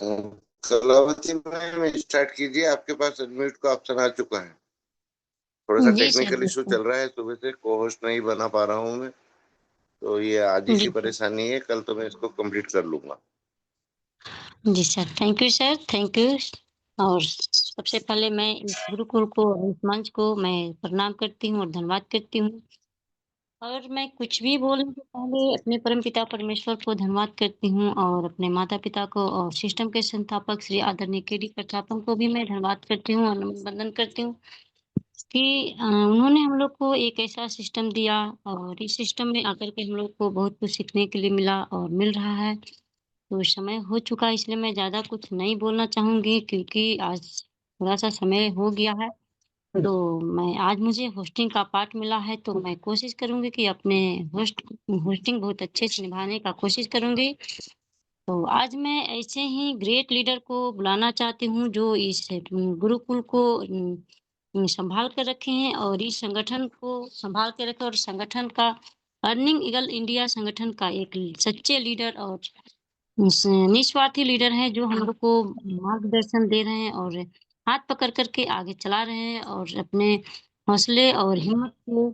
Kalavati ma'am start कीजिए, आपके पास अनम्यूट का ऑप्शन आ चुका है। थोड़ा सा जी सर, टेक्निकल इशू बिल्कुल। चल रहा है, सुबह से को होस्ट नहीं बना पा रहा हूँ मैं। तो ये आज ही जी की सर। परेशानी है, कल तो मैं इसको कंप्लीट कर लूंगा। जी sir, thank you sir, thank you. और सबसे पहले मैं इस गुरुकुल को और इस मंच को मैं प्रणाम करती हूँ और धन्यवाद करती हूँ। और मैं कुछ भी बोलने से पहले अपने परमपिता परमेश्वर को धन्यवाद करती हूँ और अपने माता-पिता को और सिस्टम के संस्थापक श्री आदरणीय केडी प्रतापन को भी मैं धन्यवाद करती हूँ और नमन वंदन करती हूँ कि उन्होंने हम लोग को एक ऐसा सिस्टम दिया और इस सिस्टम में आकर के हम लोग को बहुत कुछ सीखने के लिए मिला और मिल रहा है। तो समय हो चुका है, इसलिए मैं ज़्यादा कुछ नहीं बोलना चाहूँगी क्योंकि आज थोड़ा-सा समय हो गया है। तो मैं आज मुझे होस्टिंग का पार्ट मिला है, तो मैं कोशिश करूँगी कि अपने होस्टिंग बहुत अच्छे से निभाने का कोशिश करूँगी। तो आज मैं ऐसे ही ग्रेट लीडर को बुलाना चाहती हूँ जो इस गुरुकुल को सँभाल कर रखे हैं और इस संगठन को सँभाल के रखे और संगठन का अर्निंग ईगल इंडिया संगठन का एक सच्चे लीडर और निस्वार्थी लीडर हैं जो हम लोग को मार्गदर्शन दे रहे हैं और हाथ पकड़ कर के आगे चला रहे हैं और अपने हौसले और हिम्मत को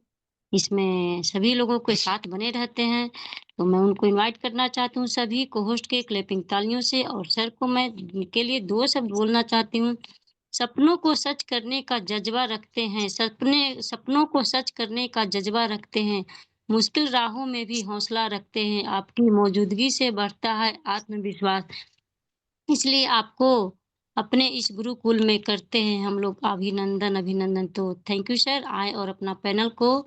इसमें सभी लोगों के साथ बने रहते हैं। तो मैं उनको इनवाइट करना चाहती हूँ सभी को होस्ट के क्लैपिंग तालियों से और सर को मैं के लिए 2 शब्द बोलना चाहती हूँ। सपनों को सच करने का जज़्बा रखते हैं, सपनों को सच करने का जज़्बा रखते हैं, मुश्किल राहों में भी हौसला रखते हैं, आपकी मौजूदगी से बढ़ता है आत्मविश्वास। इसलिए आपको अपने इस गुरुकुल में करते हैं हम लोग अभिनंदन। तो थैंक यू सर, आएँ और अपना पैनल को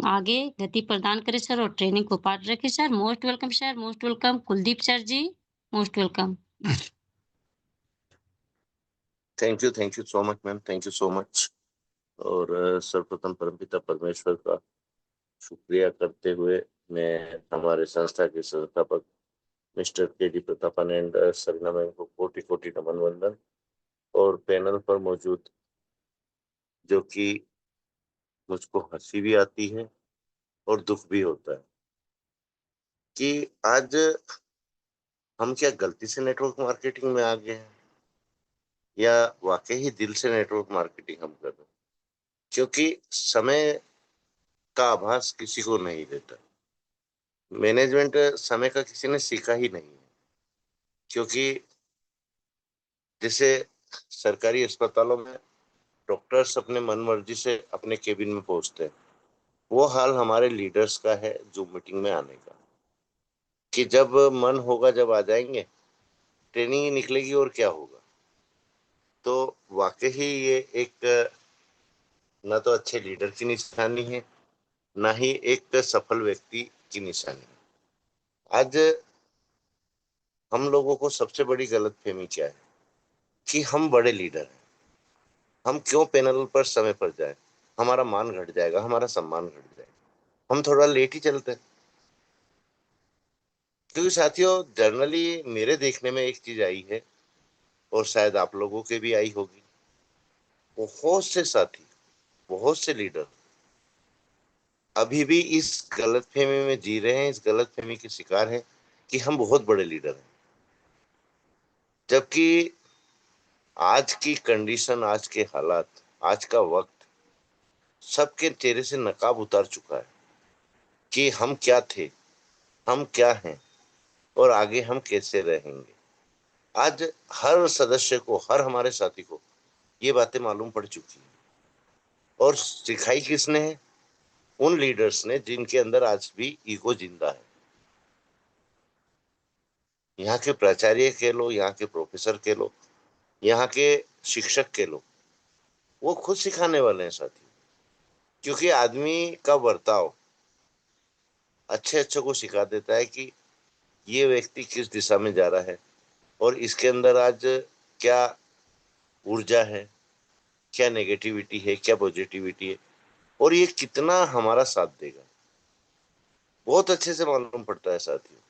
आगे गति प्रदान करें सर और ट्रेनिंग को पार रखें sir. Most welcome sir, most welcome Kuldeep sir ji, most welcome. Thank you so much ma'am, thank you so much. और सर्वप्रथम परमपिता परमेश्वर का शुक्रिया करते हुए मैं हमारे संस्था के संस्थापक mister KD Pratapan and Sarina ma'am को कोटि कोटि नमन वंदन। और पैनल पर मौजूद, जो कि मुझको हंसी भी आती है और दुख भी होता है, कि आज हम क्या गलती से नेटवर्क मार्केटिंग में आ गए हैं या वाकई ही दिल से नेटवर्क मार्केटिंग हम कर रहे हैं। क्योंकि समय का आभास किसी को नहीं देता। मैनेजमेंट समय का किसी ने सीखा ही नहीं है। क्योंकि जैसे सरकारी अस्पतालों में डॉक्टर्स अपने मन मर्जी से अपने केबिन में पहुंचते हैं, वो हाल हमारे लीडर्स का है जूम मीटिंग में आने का। कि जब मन होगा जब आ जाएंगे, ट्रेनिंग ही निकलेगी और क्या होगा। तो वाकई ही ये एक न तो अच्छे लीडर की निशानी है, ना ही एक सफल व्यक्ति की निशानी है। आज हम लोगों को सबसे बड़ी गलतफहमी क्या है कि हम बड़े लीडर हैं, हम क्यों पैनल पर समय पर जाए, हमारा मान घट जाएगा, हमारा सम्मान घट जाएगा, हम थोड़ा लेट ही चलते हैं। क्योंकि साथियों, जनरली मेरे देखने में एक चीज आई है, और शायद आप लोगों के भी आई होगी। बहुत से साथी, बहुत से लीडर अभी भी इस गलतफहमी में जी रहे हैं, इस गलतफहमी के शिकार हैं कि हम बहुत बड़े लीडर हैं। जबकि आज की कंडीशन, आज के हालात, आज का वक्त सबके चेहरे से नकाब उतार चुका है कि हम क्या थे, हम क्या हैं, और आगे हम कैसे रहेंगे। आज हर सदस्य को, हर हमारे साथी को ये बातें मालूम पड़ चुकी हैं। और सिखाई किसने है? उन लीडर्स ने जिनके अंदर आज भी ईगो जिंदा है। यहाँ के प्राचार्य के लो, यहाँ के प्रोफेसर के लो, यहाँ के शिक्षक के लो, वो खुद सिखाने वाले हैं साथी। क्योंकि आदमी का बर्ताव अच्छे अच्छे को सिखा देता है कि ये व्यक्ति किस दिशा में जा रहा है, और इसके अंदर आज क्या ऊर्जा है, क्या नेगेटिविटी है, क्या पॉजिटिविटी है, और ये कितना हमारा साथ देगा, बहुत अच्छे से मालूम पड़ता है साथियों।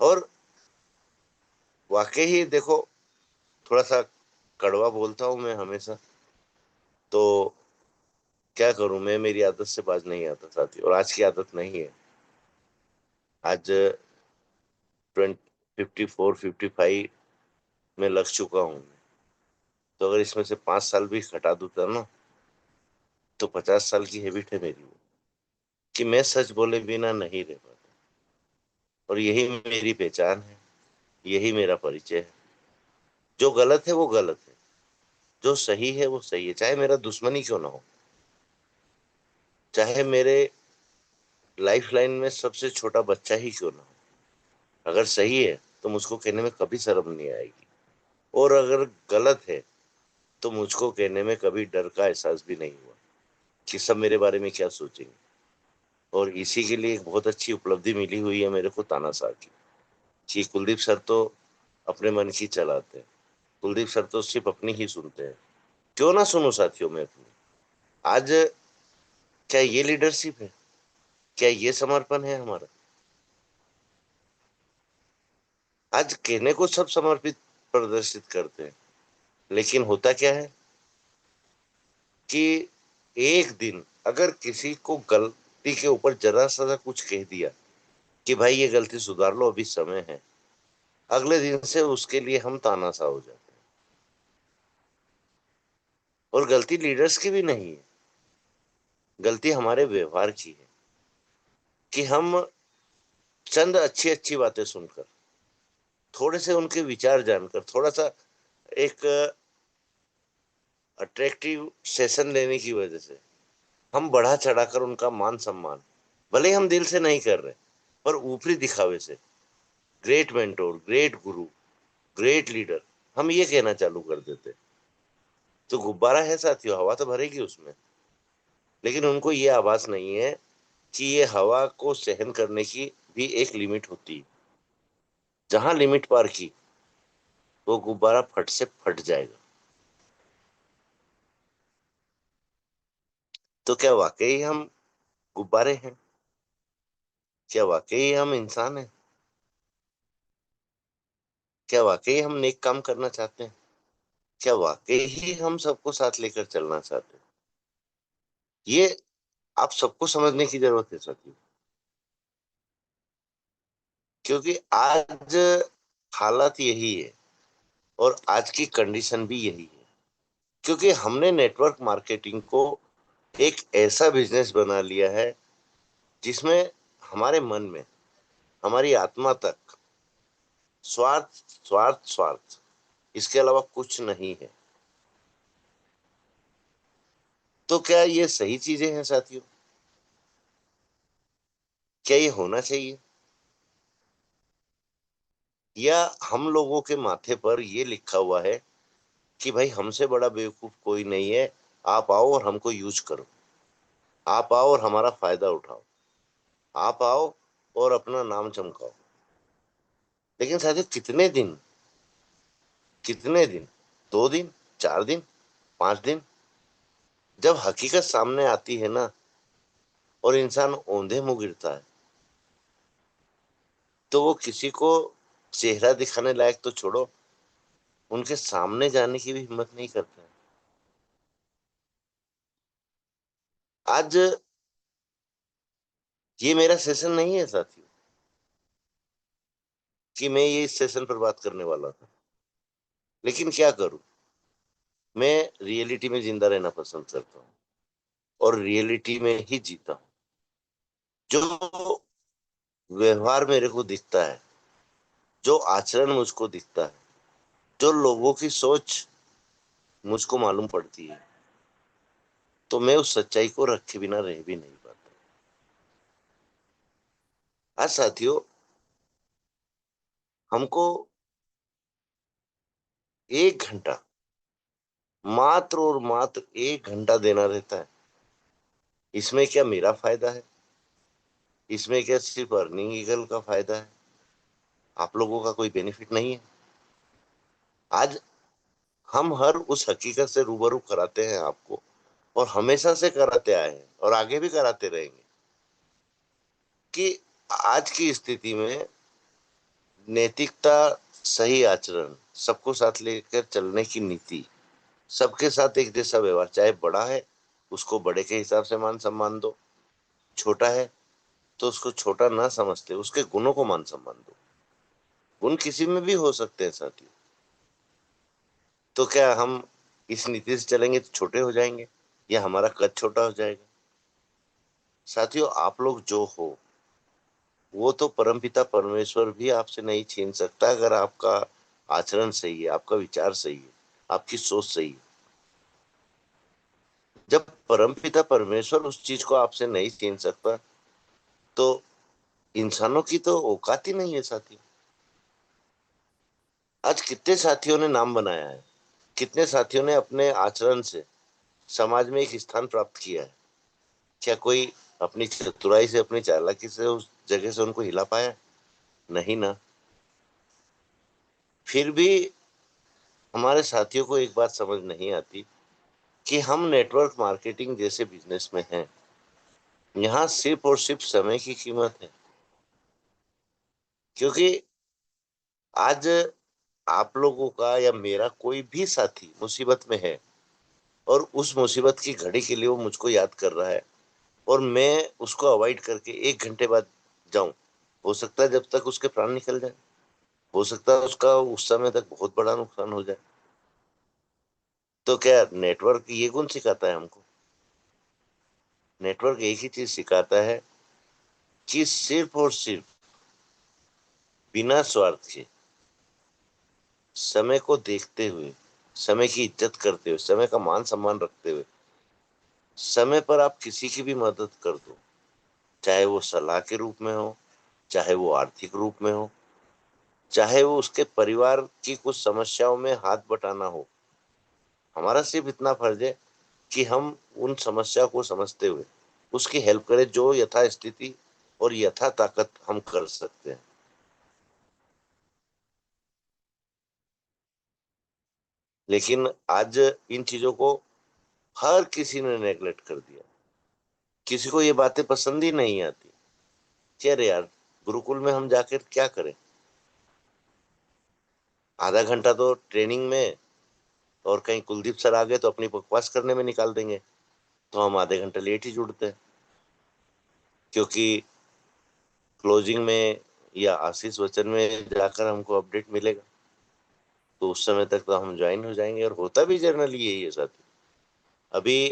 और वाकई ही देखो, थोड़ा सा कड़वा बोलता हूं मैं हमेशा, तो क्या करूं मैं, मेरी आदत से बाज नहीं आता साथी, और आज की आदत नहीं है। आज 54-55 में लग चुका हूँ। तो अगर इसमें से 5 साल भी घटा दूँ ना, तो 50 साल की हैबिट है मेरी वो, कि मैं सच बोले बिना नहीं रह पाता। और यही मेरी पहचान है, यही मेरा परिचय है। जो गलत है वो गलत है, जो सही है वो सही है, चाहे मेरा दुश्मन ही क्यों ना हो, चाहे मेरे लाइफ लाइन में सबसे छोटा बच्चा ही क्यों ना हो। अगर सही है तो मुझको कहने में कभी शर्म नहीं आएगी, और अगर गलत है तो मुझको कहने में कभी डर का एहसास भी नहीं हुआ कि सब मेरे बारे में क्या सोचेंगे। और इसी के लिए एक बहुत अच्छी उपलब्धि मिली हुई है मेरे को तानाशाह की, कि कुलदीप सर तो अपने मन की चलाते हैं, कुलदीप सर तो सिर्फ अपनी ही सुनते हैं। क्यों ना सुनो साथियों में अपनी। आज क्या ये लीडरशिप है? क्या ये समर्पण है हमारा? आज कहने को सब समर्पित प्रदर्शित करते हैं, लेकिन होता क्या है कि एक दिन अगर किसी को गलती के ऊपर जरा सा कुछ कह दिया कि भाई ये गलती सुधार लो, अभी समय है, अगले दिन से उसके लिए हम तानाशाह हो जाते हैं। और गलती लीडर्स की भी नहीं है, गलती हमारे व्यवहार की है, कि हम चंद अच्छी अच्छी बातें सुनकर, थोड़े से उनके विचार जानकर, थोड़ा सा एक अट्रैक्टिव सेशन लेने की वजह से हम बढ़ा चढ़ाकर उनका मान सम्मान, भले ही हम दिल से नहीं कर रहे, पर ऊपरी दिखावे से ग्रेट मेंटोर, ग्रेट गुरु, ग्रेट लीडर हम ये कहना चालू कर देते, तो गुब्बारा है साथियों, हवा तो भरेगी उसमें, लेकिन उनको ये आभास नहीं है कि ये हवा को सहन करने की भी एक लिमिट होती है। जहां लिमिट पार की वो गुब्बारा फट से फट जाएगा। तो क्या वाकई हम गुब्बारे हैं? क्या वाकई हम इंसान हैं? क्या वाकई हम नेक काम करना चाहते हैं? क्या वाकई ही हम सबको साथ लेकर चलना चाहते हैं? ये आप सबको समझने की जरूरत है साथियों, क्योंकि आज हालात यही है और आज की कंडीशन भी यही है, क्योंकि हमने नेटवर्क मार्केटिंग को एक ऐसा बिजनेस बना लिया है जिसमें हमारे मन में, हमारी आत्मा तक स्वार्थ स्वार्थ स्वार्थ, इसके अलावा कुछ नहीं है। तो क्या ये सही चीजें हैं साथियों? क्या ये होना चाहिए? या हम लोगों के माथे पर ये लिखा हुआ है कि भाई हमसे बड़ा बेवकूफ कोई नहीं है, आप आओ और हमको यूज करो, आप आओ और हमारा फायदा उठाओ, आप आओ और अपना नाम चमकाओ। लेकिन साथियों कितने दिन, कितने दिन, 2 दिन, 4 दिन, 5 दिन, जब हकीकत सामने आती है ना और इंसान औंधे मुंह गिरता है, तो वो किसी को चेहरा दिखाने लायक तो छोड़ो, उनके सामने जाने की भी हिम्मत नहीं करता है। आज ये मेरा सेशन नहीं है साथियों कि मैं ये इस सेशन पर बात करने वाला था, लेकिन क्या करूं, मैं रियलिटी में जिंदा रहना पसंद करता हूँ और रियलिटी में ही जीता हूँ। जो व्यवहार मेरे को दिखता है, जो आचरण मुझको दिखता है, जो लोगों की सोच मुझको मालूम पड़ती है, तो मैं उस सच्चाई को रखे बिना रह भी नहीं पाता। आज साथियों हमको 1 घंटा, मात्र और मात्र 1 घंटा देना रहता है। इसमें क्या मेरा फायदा है? इसमें क्या सिर्फ अर्निंग ईगल का फायदा है? आप लोगों का कोई बेनिफिट नहीं है? आज हम हर उस हकीकत से रूबरू कराते हैं आपको, और हमेशा से कराते आए हैं और आगे भी कराते रहेंगे, कि आज की स्थिति में नैतिकता, सही आचरण, सबको साथ लेकर चलने की नीति, सबके साथ एक जैसा व्यवहार, चाहे बड़ा है उसको बड़े के हिसाब से मान सम्मान दो, छोटा है तो उसको छोटा ना समझते उसके गुणों को मान सम्मान दो। गुण किसी में भी हो सकते हैं साथियों। तो क्या हम इस नीति से चलेंगे तो छोटे हो जाएंगे, या हमारा कद छोटा हो जाएगा? साथियों, आप लोग जो हो वो तो परमपिता परमेश्वर भी आपसे नहीं छीन सकता, अगर आपका आचरण सही है, आपका विचार सही है, आपकी सोच सही है। जब परमपिता परमेश्वर उस चीज को आपसे नहीं छीन सकता, तो इंसानों की तो औकात ही नहीं है साथी। आज कितने साथियों ने नाम बनाया है, कितने साथियों ने अपने आचरण से समाज में एक स्थान प्राप्त किया है। क्या कोई अपनी चतुराई से, अपनी चालाकी से उस जगह से उनको हिला पाया? नहीं ना। फिर भी हमारे साथियों को एक बात समझ नहीं आती कि हम नेटवर्क मार्केटिंग जैसे बिजनेस में हैं। यहाँ सिर्फ और सिर्फ समय की कीमत है। क्योंकि आज आप लोगों का या मेरा कोई भी साथी मुसीबत में है, और उस मुसीबत की घड़ी के लिए वो मुझको याद कर रहा है, और मैं उसको अवॉइड करके 1 घंटे बाद जाऊं, हो सकता है जब तक उसके प्राण निकल जाए, हो सकता है उसका उस समय तक बहुत बड़ा नुकसान हो जाए। तो क्या नेटवर्क ये गुण सिखाता है हमको? नेटवर्क एक ही चीज सिखाता है कि सिर्फ और सिर्फ बिना स्वार्थ के, समय को देखते हुए, समय की इज्जत करते हुए, समय का मान सम्मान रखते हुए, समय पर आप किसी की भी मदद कर दो, चाहे वो सलाह के रूप में हो, चाहे वो आर्थिक रूप में हो, चाहे वो उसके परिवार की कुछ समस्याओं में हाथ बटाना हो। हमारा सिर्फ इतना फर्ज है कि हम उन समस्या को समझते हुए उसकी हेल्प करें, जो यथा स्थिति और यथा ताकत हम कर सकते हैं। लेकिन आज इन चीजों को हर किसी ने नेगलेक्ट कर दिया। किसी को ये बातें पसंद ही नहीं आती कि अरे यार, गुरुकुल में हम जाकर क्या करें? आधा घंटा तो ट्रेनिंग में, और कहीं कुलदीप सर आ गए तो अपनी बकवास करने में निकाल देंगे, तो हम आधे घंटे लेट ही जुड़ते हैं। क्योंकि क्लोजिंग में या आशीष वचन में जाकर हमको अपडेट मिलेगा, तो उस समय तक तो हम ज्वाइन हो जाएंगे। और होता भी जनरली यही है साथी। अभी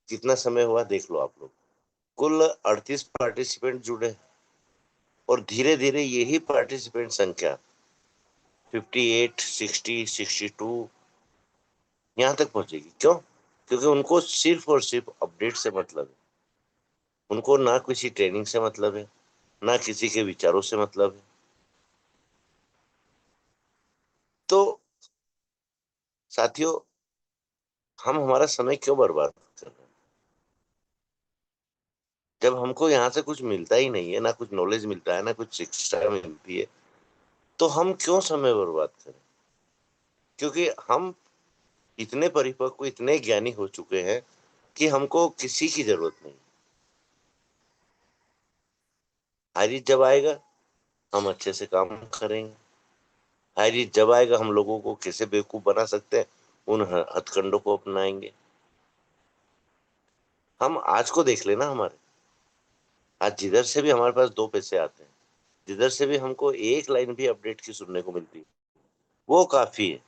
कितना समय हुआ देख लो आप लोग, कुल 38 पार्टिसिपेंट जुड़े, और धीरे धीरे यही पार्टिसिपेंट संख्या 58, 60, 62 यहाँ तक पहुंचेगी। क्यों? क्योंकि उनको सिर्फ और सिर्फ अपडेट से मतलब है। उनको ना किसी ट्रेनिंग से मतलब है, ना किसी के विचारों से मतलब है। तो साथियों, हम हमारा समय क्यों बर्बाद कर रहे हैं? जब हमको यहाँ से कुछ मिलता ही नहीं है, ना कुछ नॉलेज मिलता है, ना कुछ शिक्षा मिलती है, तो हम क्यों समय बर्बाद करें? क्योंकि हम इतने परिपक्व, इतने ज्ञानी हो चुके हैं कि हमको किसी की जरूरत नहीं। हारी जब आएगा, हम अच्छे से काम करेंगे। हारी जब आएगा, हम लोगों को कैसे बेवकूफ बना सकते हैं, उन हथकंडों को अपनाएंगे। हम आज को देख लेना। हमारे आज जिधर से भी हमारे पास 2 पैसे आते हैं, जिधर से भी हमको एक लाइन भी अपडेट की सुनने को मिलती है, वो काफी है।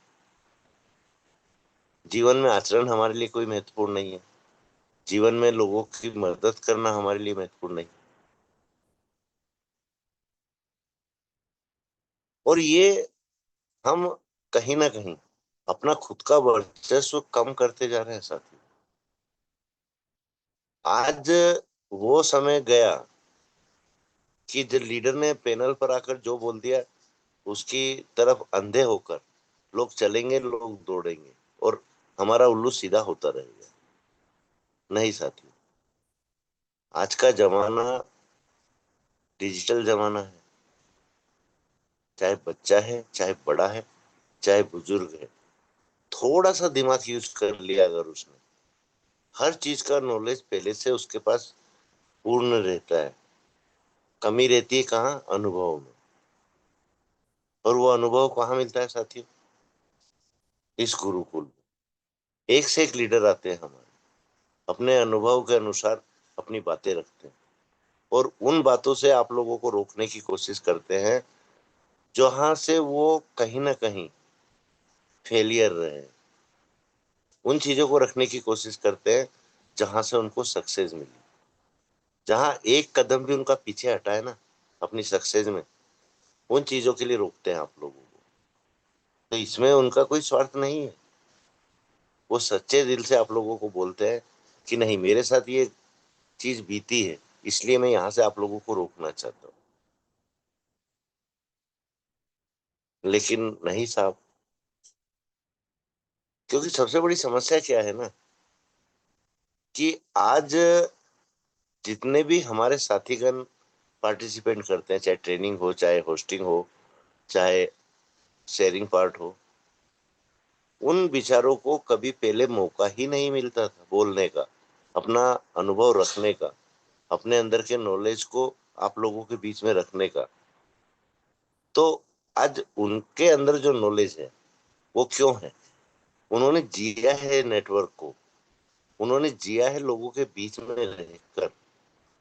जीवन में आचरण हमारे लिए कोई महत्वपूर्ण नहीं है। जीवन में लोगों की मदद करना हमारे लिए महत्वपूर्ण नहीं। और ये हम कहीं ना कहीं अपना खुद का वर्चस्व कम करते जा रहे हैं साथी। आज वो समय गया कि जो लीडर ने पैनल पर आकर जो बोल दिया, उसकी तरफ अंधे होकर लोग चलेंगे, लोग दौड़ेंगे, और हमारा उल्लू सीधा होता रहेगा। नहीं साथी, आज का जमाना डिजिटल जमाना है। चाहे बच्चा है, चाहे बड़ा है, चाहे बुजुर्ग है, थोड़ा सा दिमाग यूज कर लिया अगर उसने, हर चीज का नॉलेज पहले से उसके पास पूर्ण रहता है। कमी रहती है कहाँ? अनुभव में। और वो अनुभव कहाँ मिलता है साथियों? इस गुरुकुल में। एक से एक लीडर आते हैं हमारे, अपने अनुभव के अनुसार अपनी बातें रखते हैं। और उन बातों से आप लोगों को रोकने की कोशिश करते हैं जहां से वो कहीं ना कहीं फेलियर रहे। उन चीजों को रखने की कोशिश करते हैं जहां से उनको सक्सेस मिली। जहां एक कदम भी उनका पीछे हटा है ना अपनी सक्सेस में, उन चीजों के लिए रोकते हैं आप लोगों को। तो इसमें उनका कोई स्वार्थ नहीं है। वो सच्चे दिल से आप लोगों को बोलते हैं कि नहीं, मेरे साथ ये चीज बीती है, इसलिए मैं यहां से आप लोगों को रोकना चाहता हूँ। लेकिन नहीं साहब, क्योंकि सबसे बड़ी समस्या क्या है ना कि आज जितने भी हमारे साथीगण पार्टिसिपेट करते हैं, चाहे ट्रेनिंग हो, चाहे होस्टिंग हो, चाहे शेयरिंग पार्ट हो, उन विचारों को कभी पहले मौका ही नहीं मिलता था बोलने का, अपना अनुभव रखने का, अपने अंदर के नॉलेज को आप लोगों के बीच में रखने का। तो आज उनके अंदर जो नॉलेज है वो क्यों है? उन्होंने जिया है नेटवर्क को, उन्होंने जिया है लोगों के बीच में रहकर,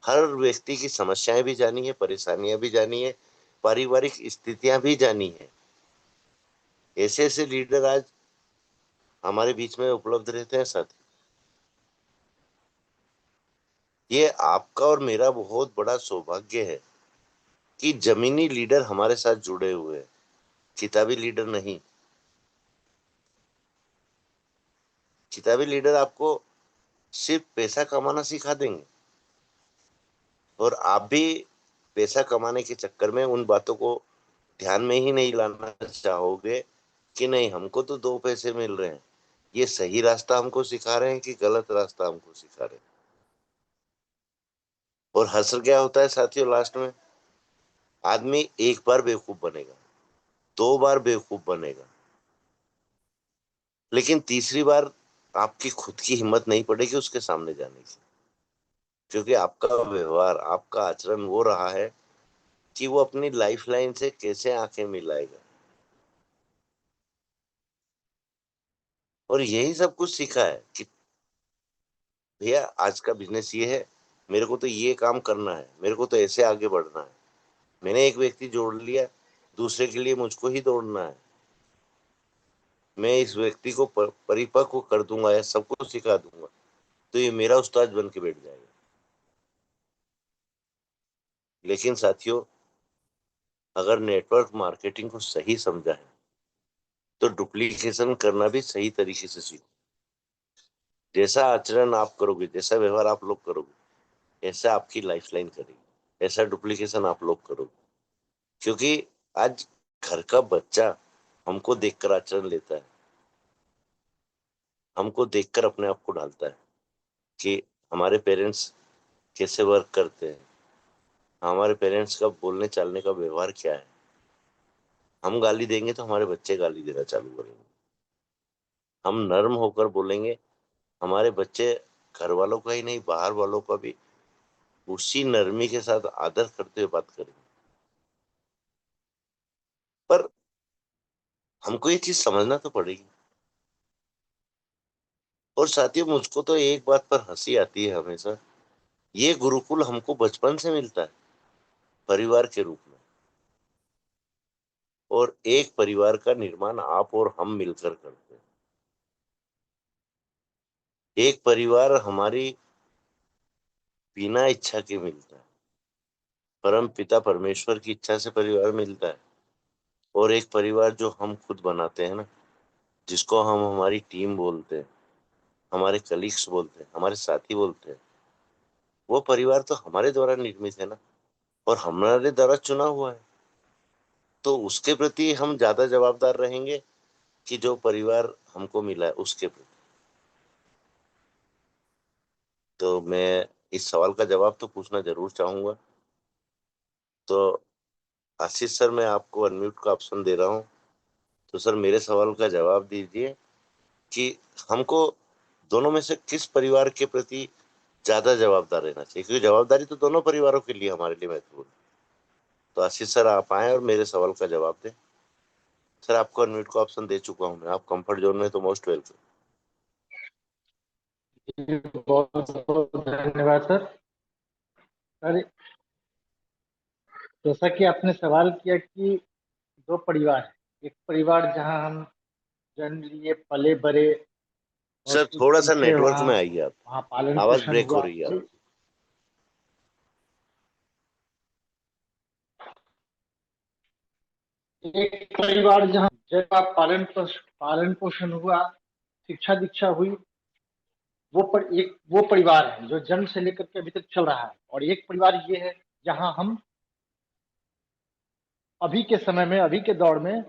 हर व्यक्ति की समस्याएं भी जानी है, परेशानियां भी जानी है, पारिवारिक स्थितियां भी जानी है। ऐसे ऐसे लीडर आज हमारे बीच में उपलब्ध रहते हैं साथी। ये आपका और मेरा बहुत बड़ा सौभाग्य है कि जमीनी लीडर हमारे साथ जुड़े हुए हैं, किताबी लीडर नहीं। किताबी लीडर आपको सिर्फ पैसा कमाना सिखा देंगे और आप भी पैसा कमाने के चक्कर में उन बातों को ध्यान में ही नहीं लाना चाहोगे कि नहीं, हमको तो दो पैसे मिल रहे हैं, ये सही रास्ता हमको सिखा रहे हैं कि गलत रास्ता हमको सिखा रहे हैं। और हसर क्या होता है साथियों, लास्ट में आदमी एक बार बेवकूफ बनेगा, दो बार बेवकूफ बनेगा, लेकिन तीसरी बार आपकी खुद की हिम्मत नहीं पड़ेगी उसके सामने जाने की, क्योंकि आपका व्यवहार, आपका आचरण वो रहा है कि वो अपनी लाइफ लाइन से कैसे आंखें मिलाएगा। और यही सब कुछ सीखा है कि भैया आज का बिजनेस ये है, मेरे को तो ये काम करना है, मेरे को तो ऐसे आगे बढ़ना है। मैंने एक व्यक्ति जोड़ लिया, दूसरे के लिए मुझको ही दौड़ना है। मैं इस व्यक्ति को परिपक्व कर दूंगा या सबको सिखा दूंगा तो ये मेरा उस्ताद बन के बैठ जाएगा। लेकिन साथियों, अगर नेटवर्क मार्केटिंग को सही समझा है तो डुप्लीकेशन करना भी सही तरीके से सीखो। जैसा आचरण आप करोगे, जैसा व्यवहार आप लोग करोगे, ऐसा आपकी लाइफलाइन करेगी, ऐसा डुप्लीकेशन आप लोग करोगे। क्योंकि आज घर का बच्चा हमको देखकर आचरण लेता है, हमको देखकर अपने आप को ढालता है कि हमारे पेरेंट्स कैसे वर्क करते हैं, हमारे पेरेंट्स का बोलने चालने का व्यवहार क्या है। हम गाली देंगे तो हमारे बच्चे गाली देना चालू करेंगे। हम नर्म होकर बोलेंगे, हमारे बच्चे घर वालों का ही नहीं बाहर वालों का भी उसी नरमी के साथ आदर करते हुए बात करेंगे। पर हमको ये चीज समझना तो पड़ेगी। और साथियों, मुझको तो एक बात पर हंसी आती है हमेशा, ये गुरुकुल हमको बचपन से मिलता है परिवार के रूप में, और एक परिवार का निर्माण आप और हम मिलकर करते हैं। एक परिवार हमारी बिना इच्छा के मिलता है, परम पिता परमेश्वर की इच्छा से परिवार मिलता है। और एक परिवार जो हम खुद बनाते हैं ना, जिसको हम हमारी टीम बोलते हैं, हमारे कलीग्स बोलते हैं, हमारे साथी बोलते हैं, वो परिवार तो हमारे द्वारा निर्मित है ना, और हमारे द्वारा चुना हुआ है। तो उसके प्रति हम ज्यादा जवाबदार रहेंगे कि जो परिवार हमको मिला है उसके प्रति। तो मैं इस सवाल का जवाब तो पूछना जरूर चाहूंगा। तो आशीष सर, मैं आपको अनम्यूट का ऑप्शन दे रहा हूँ। तो सर, मेरे सवाल का जवाब दीजिए कि हमको दोनों में से किस परिवार के प्रति ज्यादा जवाबदार रहना चाहिए, क्योंकि जवाबदारी तो दोनों परिवारों के लिए हमारे लिए महत्वपूर्ण है। तो आशीष सर, आप आए और मेरे सवाल का जवाब दें। सर, आपको अनम्यूट का ऑप्शन दे चुका हूँ मैं, आप कंफर्ट जोन में तो मोस्ट वेलकम। बहुत बहुत धन्यवाद सर। अरे जैसा कि आपने सवाल किया कि दो परिवार है, एक परिवार जहां हम जन्म लिए, पले बड़े और सर कुछ थोड़ा सा सीखे, नेटवर्क वहाँ में आइए आप, वहाँ पालन आवाज पोषण ब्रेक हो हुआ। रही है आप। एक परिवार जहाँ जब आप पालन पोषण हुआ, शिक्षा दीक्षा हुई, वो परिवार है जो जन्म से लेकर के अभी तक चल रहा है। और एक परिवार ये है जहां हम अभी के समय में, अभी के दौर में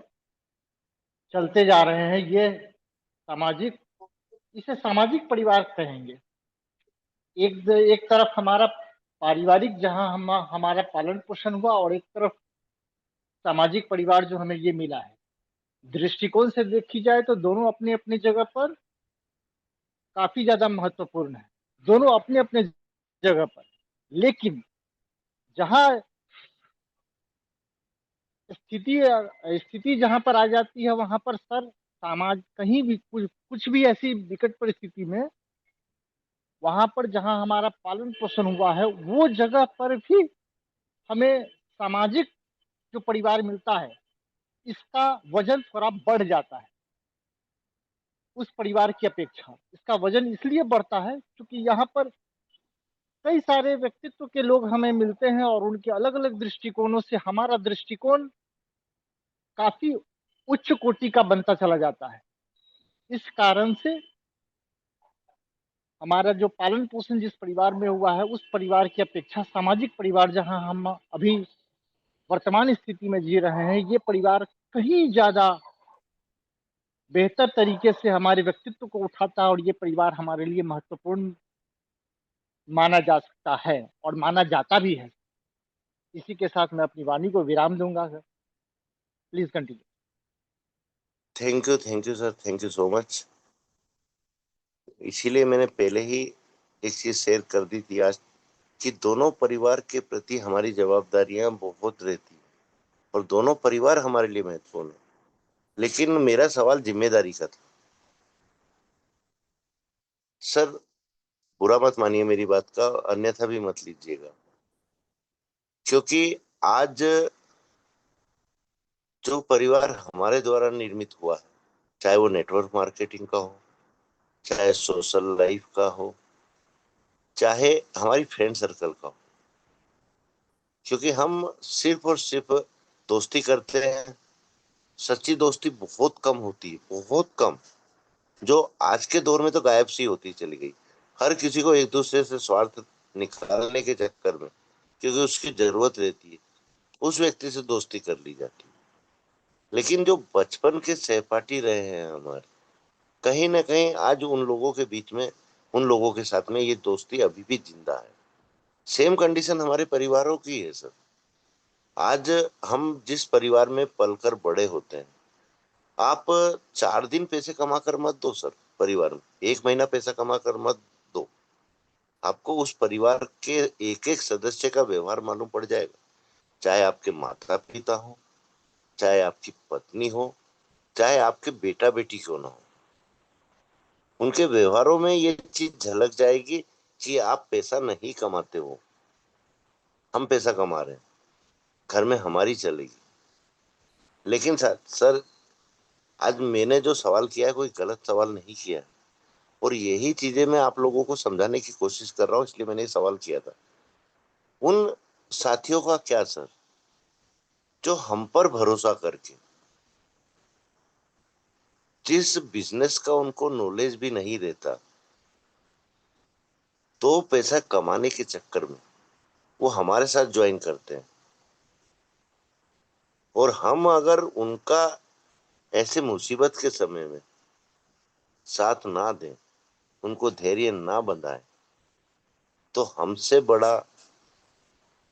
चलते जा रहे हैं। ये सामाजिक इसे सामाजिक परिवार कहेंगे। एक तरफ हमारा पारिवारिक, जहां हम हमारा पालन पोषण हुआ, और एक तरफ सामाजिक परिवार जो हमें ये मिला है। दृष्टिकोण से देखी जाए तो दोनों अपनी अपनी जगह पर काफी ज्यादा महत्वपूर्ण है, दोनों अपने अपने जगह पर। लेकिन जहां स्थिति स्थिति जहां पर आ जाती है, वहां पर सर समाज कहीं भी कुछ भी ऐसी विकट परिस्थिति में, वहां पर जहां हमारा पालन पोषण हुआ है, वो जगह पर भी हमें सामाजिक जो परिवार मिलता है, इसका वजन थोड़ा बढ़ जाता है उस परिवार की अपेक्षा। इसका वजन इसलिए बढ़ता है क्योंकि यहाँ पर कई सारे व्यक्तित्व के लोग हमें मिलते हैं, और उनके अलग अलग दृष्टिकोणों से हमारा दृष्टिकोण काफी उच्च कोटि का बनता चला जाता है। इस कारण से हमारा जो पालन पोषण जिस परिवार में हुआ है, उस परिवार की अपेक्षा सामाजिक परिवार जहां हम अभी वर्तमान स्थिति में जी रहे हैं, ये परिवार कहीं ज्यादा बेहतर तरीके से हमारे व्यक्तित्व को उठाता है, और ये परिवार हमारे लिए महत्वपूर्ण माना जा सकता है और माना जाता भी है। इसी के साथ मैं अपनी वाणी को विराम दूंगा sir. Please continue. Thank you sir, thank you so much. इसीलिए मैंने पहले ही एक चीज शेयर कर दी थी आज, कि दोनों परिवार के प्रति हमारी जवाबदारियां बहुत रहती हैं और दोनों परिवार हमारे लिए महत्वपूर्ण है। लेकिन मेरा सवाल जिम्मेदारी का था। सर बुरा मत मानिए मेरी बात का, अन्यथा भी मत लीजिएगा, क्योंकि आज जो परिवार हमारे द्वारा निर्मित हुआ है, चाहे वो नेटवर्क मार्केटिंग का हो, चाहे सोशल लाइफ का हो, चाहे हमारी फ्रेंड सर्कल का हो, क्योंकि हम सिर्फ और सिर्फ दोस्ती करते हैं। सच्ची दोस्ती बहुत कम होती है, बहुत कम, जो आज के दौर में तो गायब सी होती चली गई। हर किसी को एक दूसरे से स्वार्थ निकालने के चक्कर में, क्योंकि उसकी जरूरत रहती है, उस व्यक्ति से दोस्ती कर ली जाती है। लेकिन जो बचपन के सहपाठी रहे हैं हमारे, कहीं ना कहीं आज उन लोगों के बीच में, उन लोगों के साथ में ये दोस्ती अभी भी जिंदा है। सेम कंडीशन हमारे परिवारों की है सर। आज हम जिस परिवार में पलकर बड़े होते हैं, आप 4 दिन पैसे कमा कर मत दो सर परिवार में, 1 महीना पैसा कमा कर मत दो, आपको उस परिवार के एक एक सदस्य का व्यवहार मालूम पड़ जाएगा। चाहे आपके माता पिता हो, चाहे आपकी पत्नी हो, चाहे आपके बेटा बेटी क्यों ना हो, उनके व्यवहारों में ये चीज झलक जाएगी कि आप पैसा नहीं कमाते हो, हम पैसा कमा रहे हैं, घर में हमारी चलेगी। लेकिन सर आज मैंने जो सवाल किया है, कोई गलत सवाल नहीं किया है, और यही चीजें मैं आप लोगों को समझाने की कोशिश कर रहा हूं, इसलिए मैंने ये सवाल किया था। उन साथियों का क्या सर, जो हम पर भरोसा करके, जिस बिजनेस का उनको नॉलेज भी नहीं रहता, तो पैसा कमाने के चक्कर में वो हमारे साथ ज्वाइन करते हैं, और हम अगर उनका ऐसे मुसीबत के समय में साथ ना दें, उनको धैर्य ना बंधाएं, तो हमसे बड़ा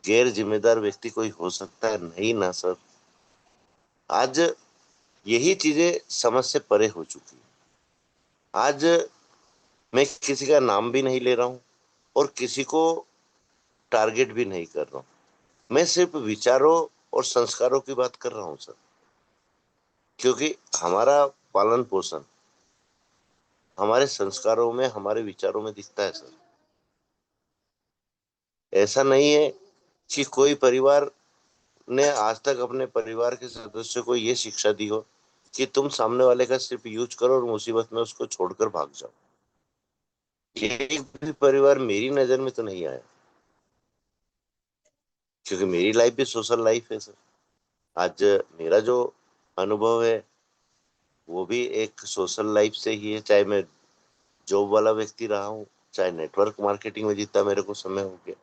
गैर जिम्मेदार व्यक्ति कोई हो सकता है? नहीं ना सर। आज यही चीजें समझ से परे हो चुकी है। आज मैं किसी का नाम भी नहीं ले रहा हूं और किसी को टारगेट भी नहीं कर रहा हूं, मैं सिर्फ विचारों और संस्कारों की बात कर रहा हूं सर। क्योंकि हमारा पालन पोषण हमारे संस्कारों में, हमारे विचारों में दिखता है सर। ऐसा नहीं है कि कोई परिवार ने आज तक अपने परिवार के सदस्यों को ये शिक्षा दी हो कि तुम सामने वाले का सिर्फ यूज करो और मुसीबत में उसको छोड़कर भाग जाओ? एक भी परिवार मेरी नजर में तो नहीं आया, क्योंकि मेरी लाइफ भी सोशल लाइफ है सर। आज मेरा जो अनुभव है वो भी एक सोशल लाइफ से ही है, चाहे मैं जॉब वाला व्यक्ति रहा हूँ, चाहे नेटवर्क मार्केटिंग में जितना मेरे को समय हो गया।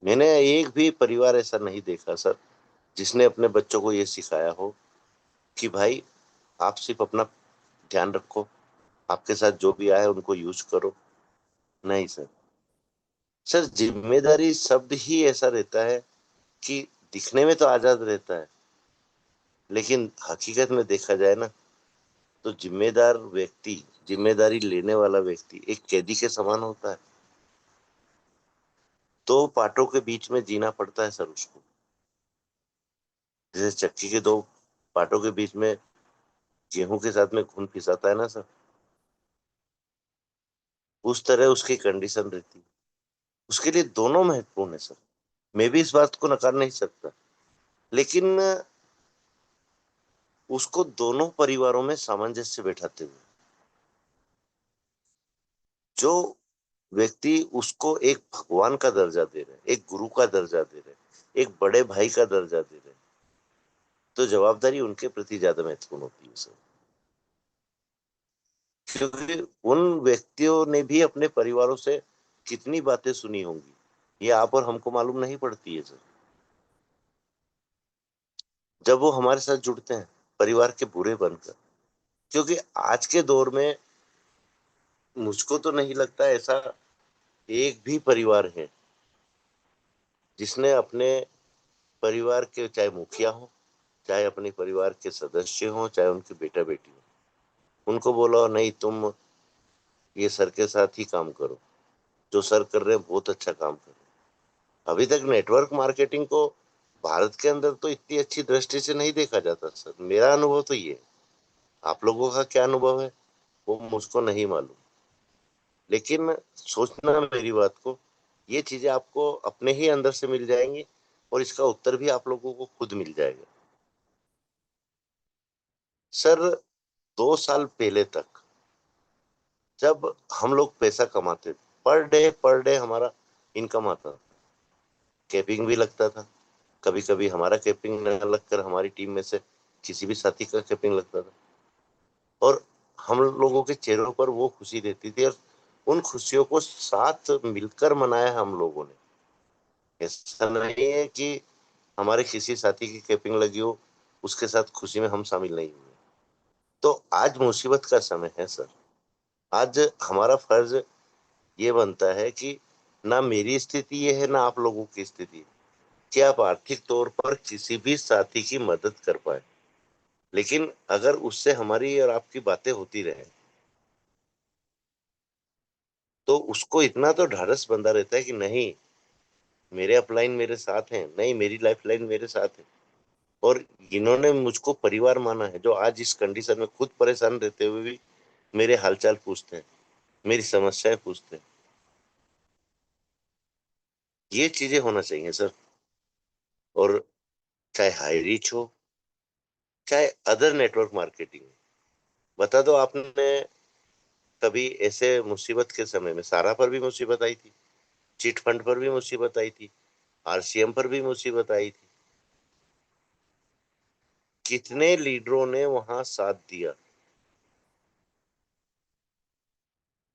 मैंने एक भी परिवार ऐसा नहीं देखा सर जिसने अपने बच्चों को ये सिखाया हो कि भाई आप सिर्फ अपना ध्यान रखो, आपके साथ जो भी आए उनको यूज करो। नहीं सर। सर जिम्मेदारी शब्द ही ऐसा रहता है कि दिखने में तो आजाद रहता है, लेकिन हकीकत में देखा जाए ना तो जिम्मेदार व्यक्ति, जिम्मेदारी लेने वाला व्यक्ति एक कैदी के समान होता है। दो पाटों के बीच में जीना पड़ता है सर उसको, जैसे चक्की के दो पाटों के बीच में गेहूं के साथ में खून पिसाता है ना सर, उस तरह उसकी कंडीशन रहती है। उसके लिए दोनों महत्वपूर्ण है सर, मैं भी इस बात को नकार नहीं सकता, लेकिन उसको दोनों परिवारों में सामंजस्य बैठाते हुए जो व्यक्ति उसको एक भगवान का दर्जा दे रहे, एक गुरु का दर्जा दे रहे, एक बड़े भाई का दर्जा दे रहे, तो जवाबदारी उनके प्रति ज्यादा महत्वपूर्ण होती है सर। क्योंकि उन व्यक्तियों ने भी अपने परिवारों से कितनी बातें सुनी होंगी, ये आप और हमको मालूम नहीं पड़ती है सर। जब वो हमारे साथ जुड़ते हैं परिवार के बुरे बनकर, क्योंकि आज के दौर में मुझको तो नहीं लगता ऐसा एक भी परिवार है जिसने अपने परिवार के, चाहे मुखिया हो, चाहे अपने परिवार के सदस्य हो, चाहे उनके बेटा बेटी हो, उनको बोला नहीं तुम ये सर के साथ ही काम करो, जो सर कर रहे हैं बहुत अच्छा काम कर रहे हैं। अभी तक नेटवर्क मार्केटिंग को भारत के अंदर तो इतनी अच्छी दृष्टि से नहीं देखा जाता सर, मेरा अनुभव तो ये है। आप लोगों का क्या अनुभव है वो मुझको नहीं मालूम, लेकिन सोचना मेरी बात को, ये चीजें आपको अपने ही अंदर से मिल जाएंगी और इसका उत्तर भी आप लोगों को खुद मिल जाएगा सर। 2 साल पहले तक जब हम लोग पैसा कमाते थे, पर डे हमारा इनकम आता था, कैपिंग भी लगता था, कभी कभी हमारा कैपिंग न लगकर हमारी टीम में से किसी भी साथी का कैपिंग लगता था, और हम लोगों के चेहरों पर वो खुशी रहती थी, और उन खुशियों को साथ मिलकर मनाया हम लोगों ने। ऐसा नहीं है कि हमारे किसी साथी की कैपिंग लगी हो उसके साथ खुशी में हम शामिल नहीं हुए। तो आज मुसीबत का समय है सर। आज हमारा फर्ज ये बनता है कि ना मेरी स्थिति ये है ना आप लोगों की स्थिति है कि आप आर्थिक तौर पर किसी भी साथी की मदद कर पाए, लेकिन अगर उससे हमारी और आपकी बातें होती रहे तो उसको इतना तो ढाढ़स बंधा रहता है कि नहीं मेरे अपलाइन मेरे साथ हैं, नहीं मेरी लाइफ लाइन मेरे साथ है। और इन्होंने मुझको परिवार माना है, जो आज इस कंडीशन में खुद परेशान रहते हुए भी मेरे हालचाल पूछते हैं, मेरी समस्याएं पूछते हैं। ये चीजें होना चाहिए सर। और चाहे हाई रीच हो, चाहे अदर नेटवर्क मार्केटिंग, बता दो आपने कभी ऐसे मुसीबत के समय में सारा पर भी मुसीबत आई थी, चिट फंड पर भी मुसीबत आई थी, आरसीएम पर भी मुसीबत आई थी, कितने लीडरों ने वहां साथ दिया,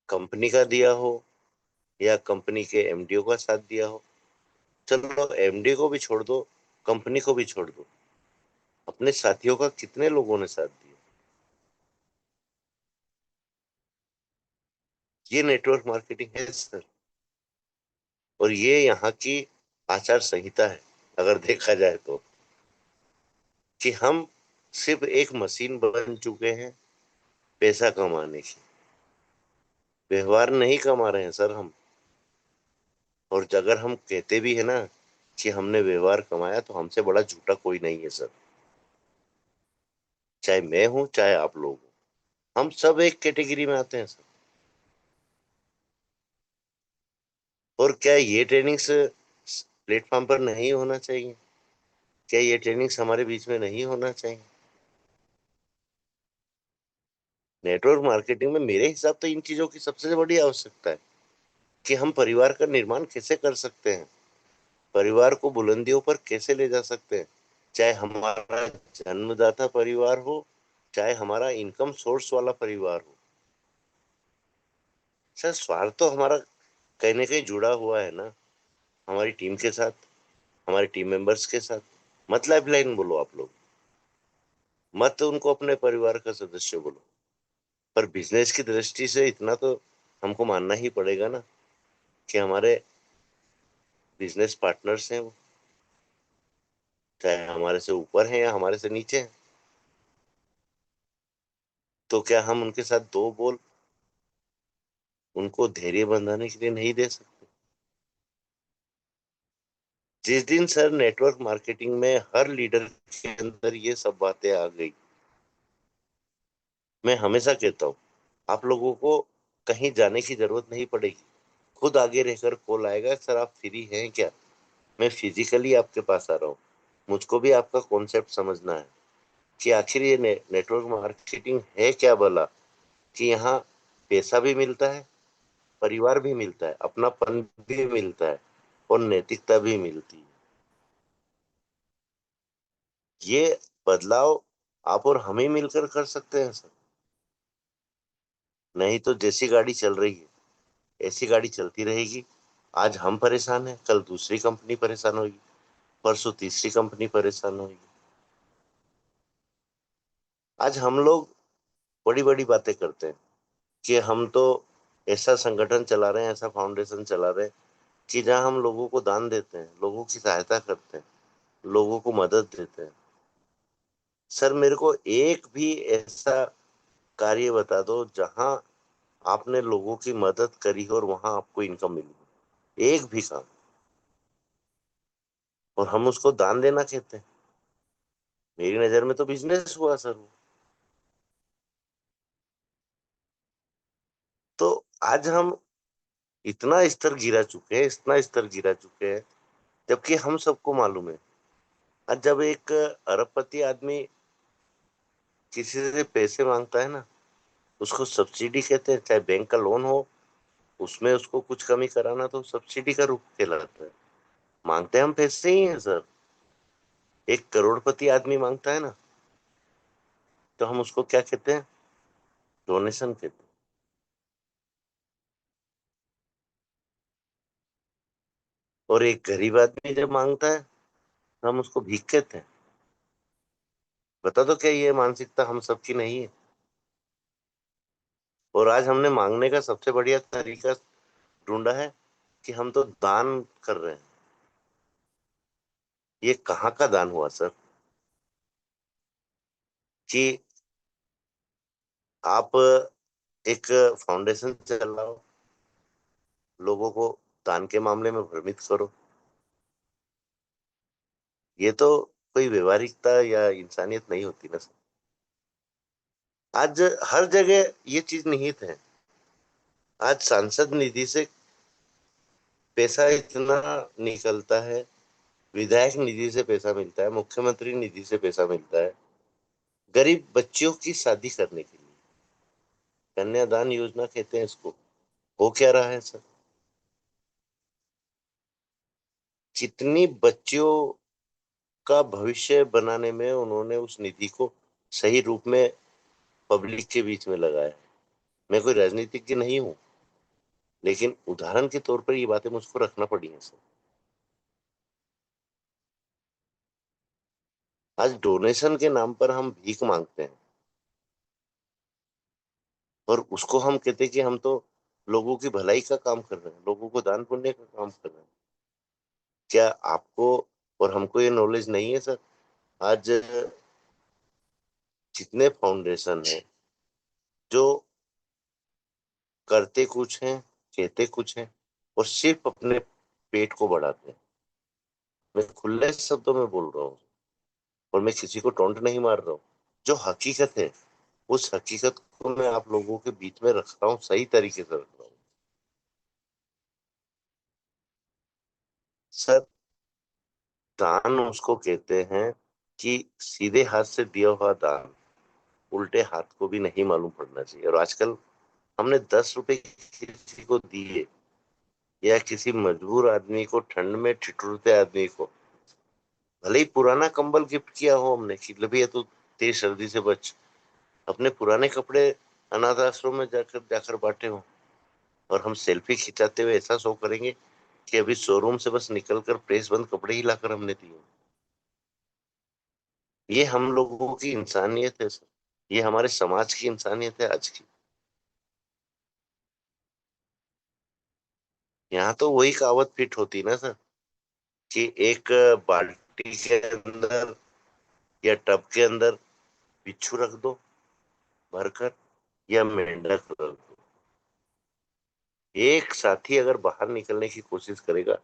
कंपनी का दिया हो या कंपनी के एमडीओ का साथ दिया हो। चलो एमडी को भी छोड़ दो, कंपनी को भी छोड़ दो, अपने साथियों का कितने लोगों ने साथ दिया। ये नेटवर्क मार्केटिंग है सर, और ये यहाँ की आचार संहिता है अगर देखा जाए तो, कि हम सिर्फ एक मशीन बन चुके हैं पैसा कमाने की, व्यवहार नहीं कमा रहे हैं सर हम। और अगर हम कहते भी है ना कि हमने व्यवहार कमाया तो हमसे बड़ा झूठा कोई नहीं है सर, चाहे मैं हूं चाहे आप लोग हो, हम सब एक कैटेगरी में आते हैं सर। और क्या ये ट्रेनिंग्स प्लेटफॉर्म पर नहीं होना चाहिए? क्या ये ट्रेनिंग्स हमारे बीच में नहीं होना चाहिए? नेटवर्क मार्केटिंग में मेरे हिसाब तो इन चीजों की सबसे बड़ी आवश्यकता है कि हम परिवार का निर्माण कैसे कर सकते हैं, परिवार को बुलंदियों पर कैसे ले जा सकते हैं, चाहे हमारा जन्मदाता परिवार हो, चाहे हमारा इनकम सोर्स वाला परिवार हो। सर, स्वार्थ तो हमारा कहीं ना कहीं जुड़ा हुआ है ना, हमारी टीम के साथ, हमारे टीम मेंबर्स के साथ। मत लाइफलाइन बोलो आप लोग, मत उनको अपने परिवार का सदस्य बोलो, पर बिजनेस की दृष्टि से इतना तो हमको मानना ही पड़ेगा ना कि हमारे बिजनेस पार्टनर्स हैं वो, चाहे हमारे से ऊपर हैं या हमारे से नीचे हैं। तो क्या हम उनके साथ दो बोल उनको धैर्य बंधाने के लिए नहीं दे सकते? जिस दिन सर नेटवर्क मार्केटिंग में हर लीडर के अंदर ये सब बातें आ गई, मैं हमेशा कहता हूँ आप लोगों को कहीं जाने की जरूरत नहीं पड़ेगी, खुद आगे रहकर कॉल आएगा, सर आप फ्री हैं क्या, मैं फिजिकली आपके पास आ रहा हूँ। मुझको भी आपका कॉन्सेप्ट समझना है कि आखिर ये नेटवर्क मार्केटिंग है क्या भला, कि यहाँ पैसा भी मिलता है, परिवार भी मिलता है, अपनापन भी मिलता है और नैतिकता भी मिलती है। ये बदलाव आप और हम ही मिलकर कर सकते हैं सर। नहीं तो जैसी गाड़ी चल रही है ऐसी गाड़ी चलती रहेगी। आज हम परेशान हैं, कल दूसरी कंपनी परेशान होगी, परसों तीसरी कंपनी परेशान होगी। आज हम लोग बड़ी बड़ी बातें करते हैं कि हम तो ऐसा संगठन चला रहे हैं, ऐसा फाउंडेशन चला रहे हैं कि जहां हम लोगों को दान देते हैं, लोगों की सहायता करते हैं, लोगों को मदद देते हैं। सर, मेरे को एक भी ऐसा कार्य बता दो जहां आपने लोगों की मदद करी हो और वहां आपको इनकम मिली हो, एक भी काम, और हम उसको दान देना कहते हैं। मेरी नजर में तो बिजनेस हुआ सर वो। तो आज हम इतना स्तर गिरा चुके हैं, इतना स्तर गिरा चुके हैं, जबकि हम सबको मालूम है आज जब एक अरबपति आदमी किसी से पैसे मांगता है ना, उसको सब्सिडी कहते हैं, चाहे बैंक का लोन हो, उसमें उसको कुछ कमी कराना तो सब्सिडी का रूप कहलाता है। मांगते हम पैसे ही हैं सर। एक करोड़पति आदमी मांगता है ना, तो हम उसको क्या कहते हैं? डोनेशन कहते हैं। और एक गरीब आदमी जब मांगता है, तो हम उसको भीख कहते हैं। बता दो, क्या ये मानसिकता हम सबकी नहीं है? और आज हमने मांगने का सबसे बढ़िया तरीका ढूंढा है कि हम तो दान कर रहे हैं। ये कहाँ का दान हुआ सर, कि आप एक फाउंडेशन चलाओ, लोगों को दान के मामले में भ्रमित करो? ये तो कोई व्यवहारिकता या इंसानियत नहीं होती ना सर। आज हर जगह ये चीज निहित है। आज सांसद निधि से पैसा इतना निकलता है, विधायक निधि से पैसा मिलता है, मुख्यमंत्री निधि से पैसा मिलता है गरीब बच्चियों की शादी करने के लिए। कन्यादान योजना कहते हैं इसको। हो क्या रहा है सर? कितनी बच्चियों का भविष्य बनाने में उन्होंने उस निधि को सही रूप में पब्लिक के बीच में लगाया है। मैं कोई राजनीतिज्ञ नहीं हूं, लेकिन उदाहरण के तौर पर ये बातें मुझको रखना पड़ी है सर। आज डोनेशन के नाम पर हम भीख मांगते हैं और उसको हम कहते हैं कि हम तो लोगों की भलाई का काम कर रहे हैं, लोगों को दान पुण्य का काम कर रहे हैं। क्या आपको और हमको ये नॉलेज नहीं है सर? आज जितने फाउंडेशन हैं जो करते कुछ हैं, कहते कुछ हैं, और सिर्फ अपने पेट को बढ़ाते हैं। मैं खुले शब्दों में बोल रहा हूँ और मैं किसी को टोंट नहीं मार रहा हूँ। जो हकीकत है उस हकीकत को मैं आप लोगों के बीच में रख रहा हूँ, सही तरीके से रख रहा हूँ सर। दान उसको कहते हैं कि सीधे हाथ से दिया हुआ दान उल्टे हाथ को भी नहीं मालूम पड़ना चाहिए। और आजकल हमने 10 रुपए किसी को दिए या किसी मजबूर आदमी को, ठंड में ठिठुरते आदमी को, भले ही पुराना कंबल गिफ्ट किया हो हमने कि ले भैया तू तेज सर्दी से बच, अपने पुराने कपड़े अनाथ आश्रम में जाकर जाकर बांटे हो, और हम सेल्फी खिंचाते हुए ऐसा शो करेंगे कि अभी शोरूम से बस निकलकर प्रेस बंद कपड़े ही लाकर हमने दिए। ये हम लोगों की इंसानियत है सर, ये हमारे समाज की इंसानियत है आज की। यहाँ तो वही कहावत फिट होती ना सर कि एक बाल्टी के अंदर या टब के अंदर बिच्छू रख दो भरकर, या मेंढक रख दो। एक साथी अगर बाहर निकलने की कोशिश करेगा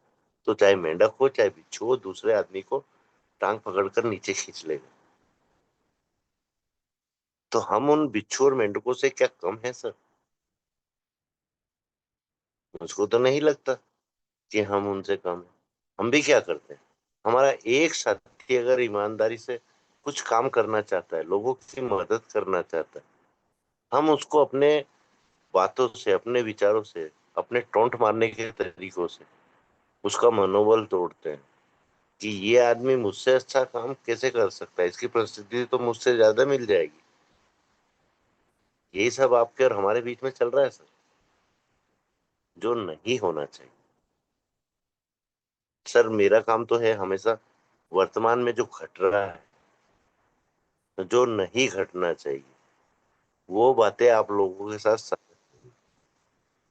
तो चाहे मेंढक हो चाहे बिच्छू हो, दूसरे आदमी को टांग पकड़कर नीचे खींच लेगा। तो हम उन बिच्छू और मेंढकों से क्या कम है सर? मुझको तो नहीं लगता कि हम उनसे कम है। हम भी क्या करते हैं, हमारा एक साथी अगर ईमानदारी से कुछ काम करना चाहता है, लोगों की मदद करना चाहता है, हम उसको अपने बातों से, अपने विचारों से, अपने टोंट मारने के तरीकों से उसका मनोबल तोड़ते हैं कि ये आदमी मुझसे अच्छा काम कैसे कर सकता है, इसकी प्रसिद्धि तो मुझसे ज्यादा मिल जाएगी। यही सब आपके और हमारे बीच में चल रहा है सर, जो नहीं होना चाहिए। सर मेरा काम तो है हमेशा वर्तमान में जो घट रहा है, जो नहीं घटना चाहिए, वो बातें आप लोगों के साथ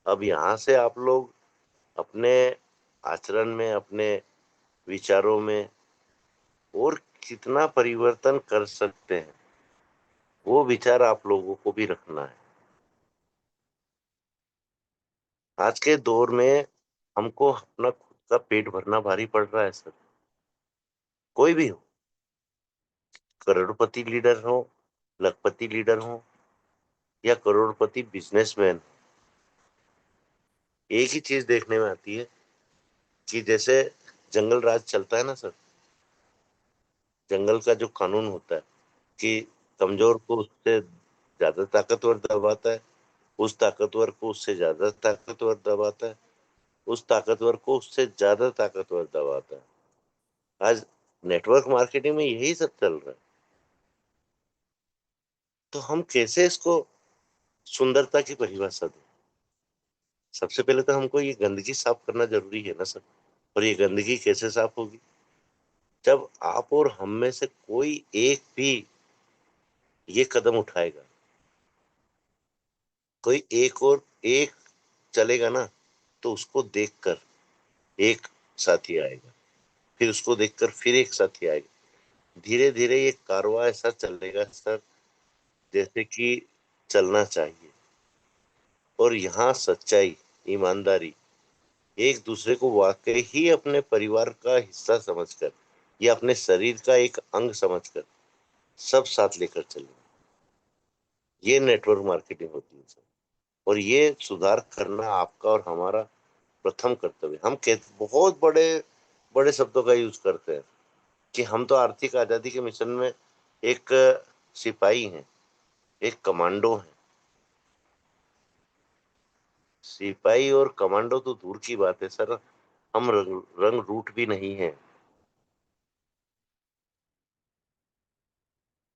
अब यहाँ से आप लोग अपने आचरण में, अपने विचारों में और कितना परिवर्तन कर सकते हैं, वो विचार आप लोगों को भी रखना है। आज के दौर में हमको अपना खुद का पेट भरना भारी पड़ रहा है सर। कोई भी हो, करोड़पति लीडर हो, लखपति लीडर हो, या करोड़पति बिजनेसमैन, एक ही चीज देखने में आती है कि जैसे जंगल राज चलता है ना सर, जंगल का जो कानून होता है कि कमजोर को उससे ज्यादा ताकतवर दबाता है, उस ताकतवर को उससे ज्यादा ताकतवर दबाता है, उस ताकतवर को उससे ज्यादा ताकतवर दबाता है। आज नेटवर्क मार्केटिंग में यही सब चल रहा है। तो हम कैसे इसको सुंदरता की परिभाषा दें? सबसे पहले तो हमको ये गंदगी साफ करना जरूरी है ना सर। और ये गंदगी कैसे साफ होगी? जब आप और हम में से कोई एक भी ये कदम उठाएगा, कोई एक और एक चलेगा ना, तो उसको देखकर एक साथी आएगा, फिर उसको देखकर फिर एक साथी आएगा। धीरे धीरे ये कारवां ऐसा चलेगा सर जैसे कि चलना चाहिए। और यहाँ सच्चाई, ईमानदारी, एक दूसरे को वाकई ही अपने परिवार का हिस्सा समझकर या अपने शरीर का एक अंग समझकर सब साथ लेकर चले, ये नेटवर्क मार्केटिंग होती है सर। और ये सुधार करना आपका और हमारा प्रथम कर्तव्य। हम कहते बहुत बड़े बड़े शब्दों का यूज करते हैं कि हम तो आर्थिक आजादी के मिशन में एक सिपाही हैं, एक कमांडो हैं। सिपाही और कमांडो तो दूर की बात है सर, हम रंग रूट भी नहीं है,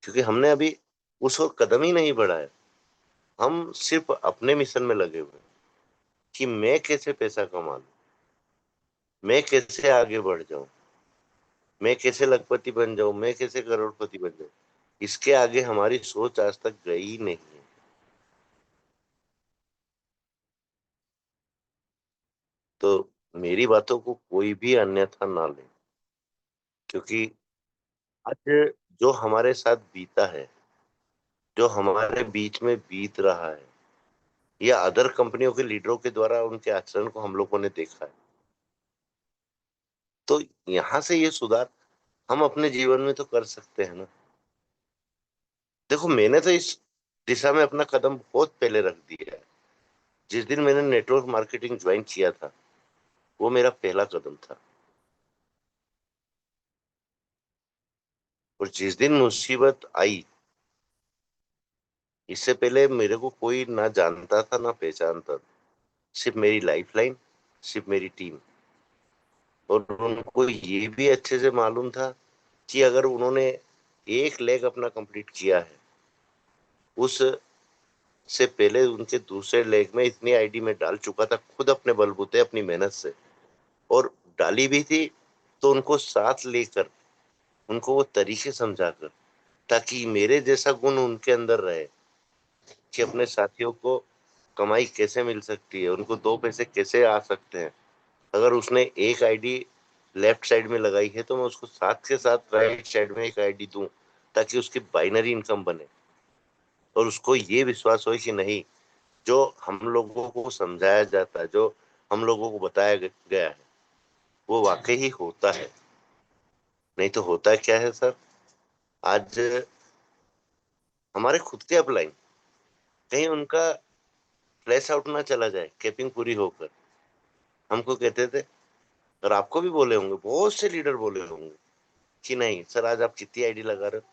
क्योंकि हमने अभी उस ओर कदम ही नहीं बढ़ाया। हम सिर्फ अपने मिशन में लगे हुए हैं कि मैं कैसे पैसा कमा लूं, मैं कैसे आगे बढ़ जाऊं, मैं कैसे लखपति बन जाऊं, मैं कैसे करोड़पति बन जाऊं। इसके आगे हमारी सोच आज तक गई नहीं है। तो मेरी बातों को कोई भी अन्यथा ना ले, क्योंकि आज जो हमारे साथ बीता है, जो हमारे बीच में बीत रहा है, या अदर कंपनियों के लीडरों के द्वारा उनके आचरण को हम लोगों ने देखा है, तो यहाँ से ये सुधार हम अपने जीवन में तो कर सकते हैं ना। देखो मैंने तो इस दिशा में अपना कदम बहुत पहले रख दिया है। जिस दिन मैंने नेटवर्क मार्केटिंग ज्वाइन किया था, वो मेरा पहला कदम था। और जिस दिन मुसीबत आई, इससे पहले मेरे को कोई ना जानता था ना पहचानता था, सिर्फ मेरी लाइफलाइन, सिर्फ मेरी टीम। और उनको ये भी अच्छे से मालूम था कि अगर उन्होंने एक लेग अपना कंप्लीट किया है, उस से पहले उनके दूसरे लेग में इतनी आईडी में डाल चुका था खुद अपने बलबूते अपनी मेहनत से, और डाली भी थी तो उनको साथ लेकर, उनको वो तरीके समझाकर, ताकि मेरे जैसा गुण उनके अंदर रहे कि अपने साथियों को कमाई कैसे मिल सकती है, उनको दो पैसे कैसे आ सकते हैं। अगर उसने एक आईडी लेफ्ट साइड में लगाई है तो मैं उसको साथ के साथ राइट साइड में एक आईडी दूं, ताकि उसकी बाइनरी इनकम बने और उसको ये विश्वास हो कि नहीं, जो हम लोगों को समझाया जाता है, जो हम लोगों को बताया गया है, वो वाकई ही होता है। नहीं तो होता क्या है सर, आज हमारे खुद के अपलाइन कहीं उनका फ्लैश आउट ना चला जाए कैपिंग पूरी होकर, हमको कहते थे, और आपको भी बोले होंगे, बहुत से लीडर बोले होंगे कि नहीं सर आज आप कितनी आईडी लगा रहे हो,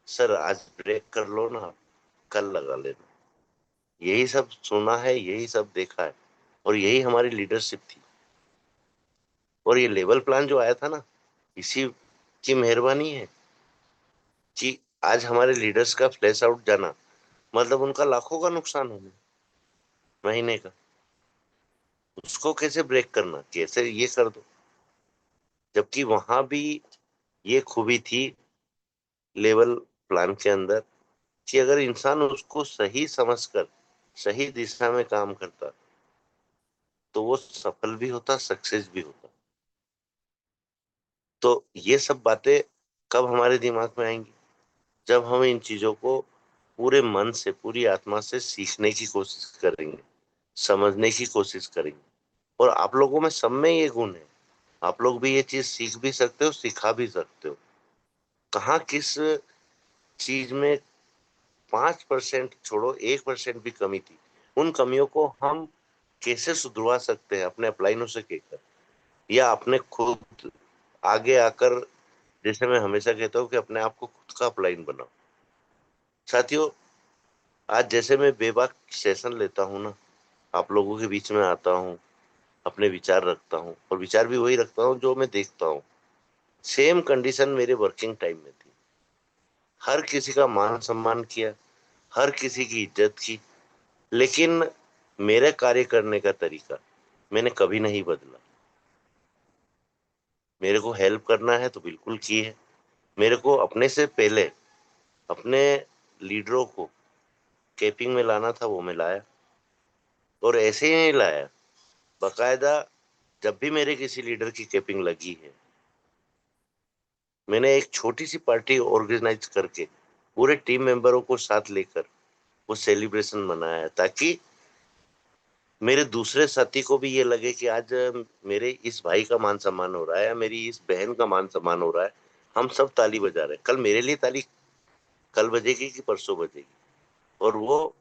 सर आज ब्रेक कर लो ना, कल लगा लेना। यही सब सुना है, यही सब देखा है, और यही हमारी लीडरशिप थी। और ये लेवल प्लान जो आया था ना, इसी की मेहरबानी है कि आज हमारे लीडर्स का फ्लैश आउट जाना मतलब उनका लाखों का नुकसान होना महीने का। उसको कैसे ब्रेक करना, कैसे ये कर दो, जबकि वहां भी ये खूबी थी लेवल प्लान के अंदर कि अगर इंसान उसको सही समझकर सही दिशा में काम करता तो वो सफल भी होता, सक्सेस भी होता। तो ये सब बातें कब हमारे दिमाग में आएंगी, जब हम इन चीजों को पूरे मन से पूरी आत्मा से सीखने की कोशिश करेंगे, समझने की कोशिश करेंगे। और आप लोगों में सब में ये गुण है, आप लोग भी ये चीज सीख भी सकते हो, सिखा भी सकते हो। कहाँ किस चीज में 5% छोड़ो, 1% भी कमी थी, उन कमियों को हम कैसे सुधरवा सकते हैं अपने अपलाइनों से कहकर, या अपने खुद आगे आकर, जैसे मैं हमेशा कहता हूँ कि अपने आप को खुद का अपलाइन बनाओ। साथियों, आज जैसे मैं बेबाक सेशन लेता हूँ ना, आप लोगों के बीच में आता हूँ, अपने विचार रखता हूँ, और विचार भी वही रखता हूँ जो मैं देखता हूँ। सेम कंडीशन मेरे वर्किंग टाइम में थी, हर किसी का मान सम्मान किया, हर किसी की इज्जत की, लेकिन मेरे कार्य करने का तरीका मैंने कभी नहीं बदला। मेरे को हेल्प करना है तो बिल्कुल की है, मेरे को अपने से पहले अपने लीडरों को कैपिंग में लाना था, वो मैं लाया। और ऐसे ही नहीं लाया, बकायदा जब भी मेरे किसी लीडर की कैपिंग लगी है, मैंने एक छोटी सी पार्टी ऑर्गेनाइज करके पूरे टीम मेंबरों को साथ लेकर वो सेलिब्रेशन मनाया, ताकि मेरे दूसरे साथी को भी ये लगे कि आज मेरे इस भाई का मान सम्मान हो रहा है, मेरी इस बहन का मान सम्मान हो रहा है, हम सब ताली बजा रहे हैं। कल मेरे लिए ताली कल बजेगी कि परसों बजेगी। और वो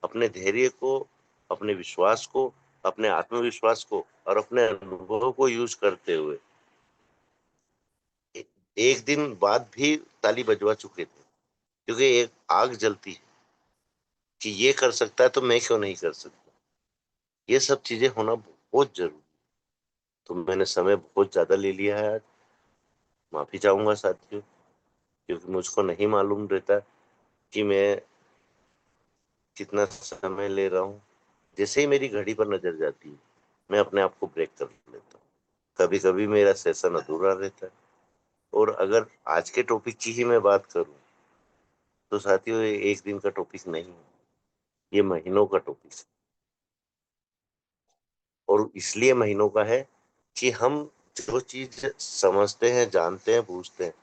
अपने धैर्य को, अपने विश्वास को, अपने आत्मविश्वास को और अपने अनुभवों को यूज करते हुए एक दिन बाद भी ताली बजवा चुके थे, क्योंकि एक आग जलती है कि ये कर सकता है तो मैं क्यों नहीं कर सकता। ये सब चीजें होना बहुत जरूरी। तो मैंने समय बहुत ज्यादा ले लिया है आज, माफी चाहूंगा साथियों, क्योंकि मुझको नहीं मालूम रहता कि मैं कितना समय ले रहा हूँ। जैसे ही मेरी घड़ी पर नजर जाती है, मैं अपने आप को ब्रेक कर लेता हूँ। कभी कभी मेरा सेशन अधूरा रहता है। और अगर आज के टॉपिक की ही मैं बात करूं तो साथियों, ये एक दिन का टॉपिक नहीं है, ये महीनों का टॉपिक है। और इसलिए महीनों का है कि हम जो चीज समझते हैं, जानते हैं, बूझते हैं,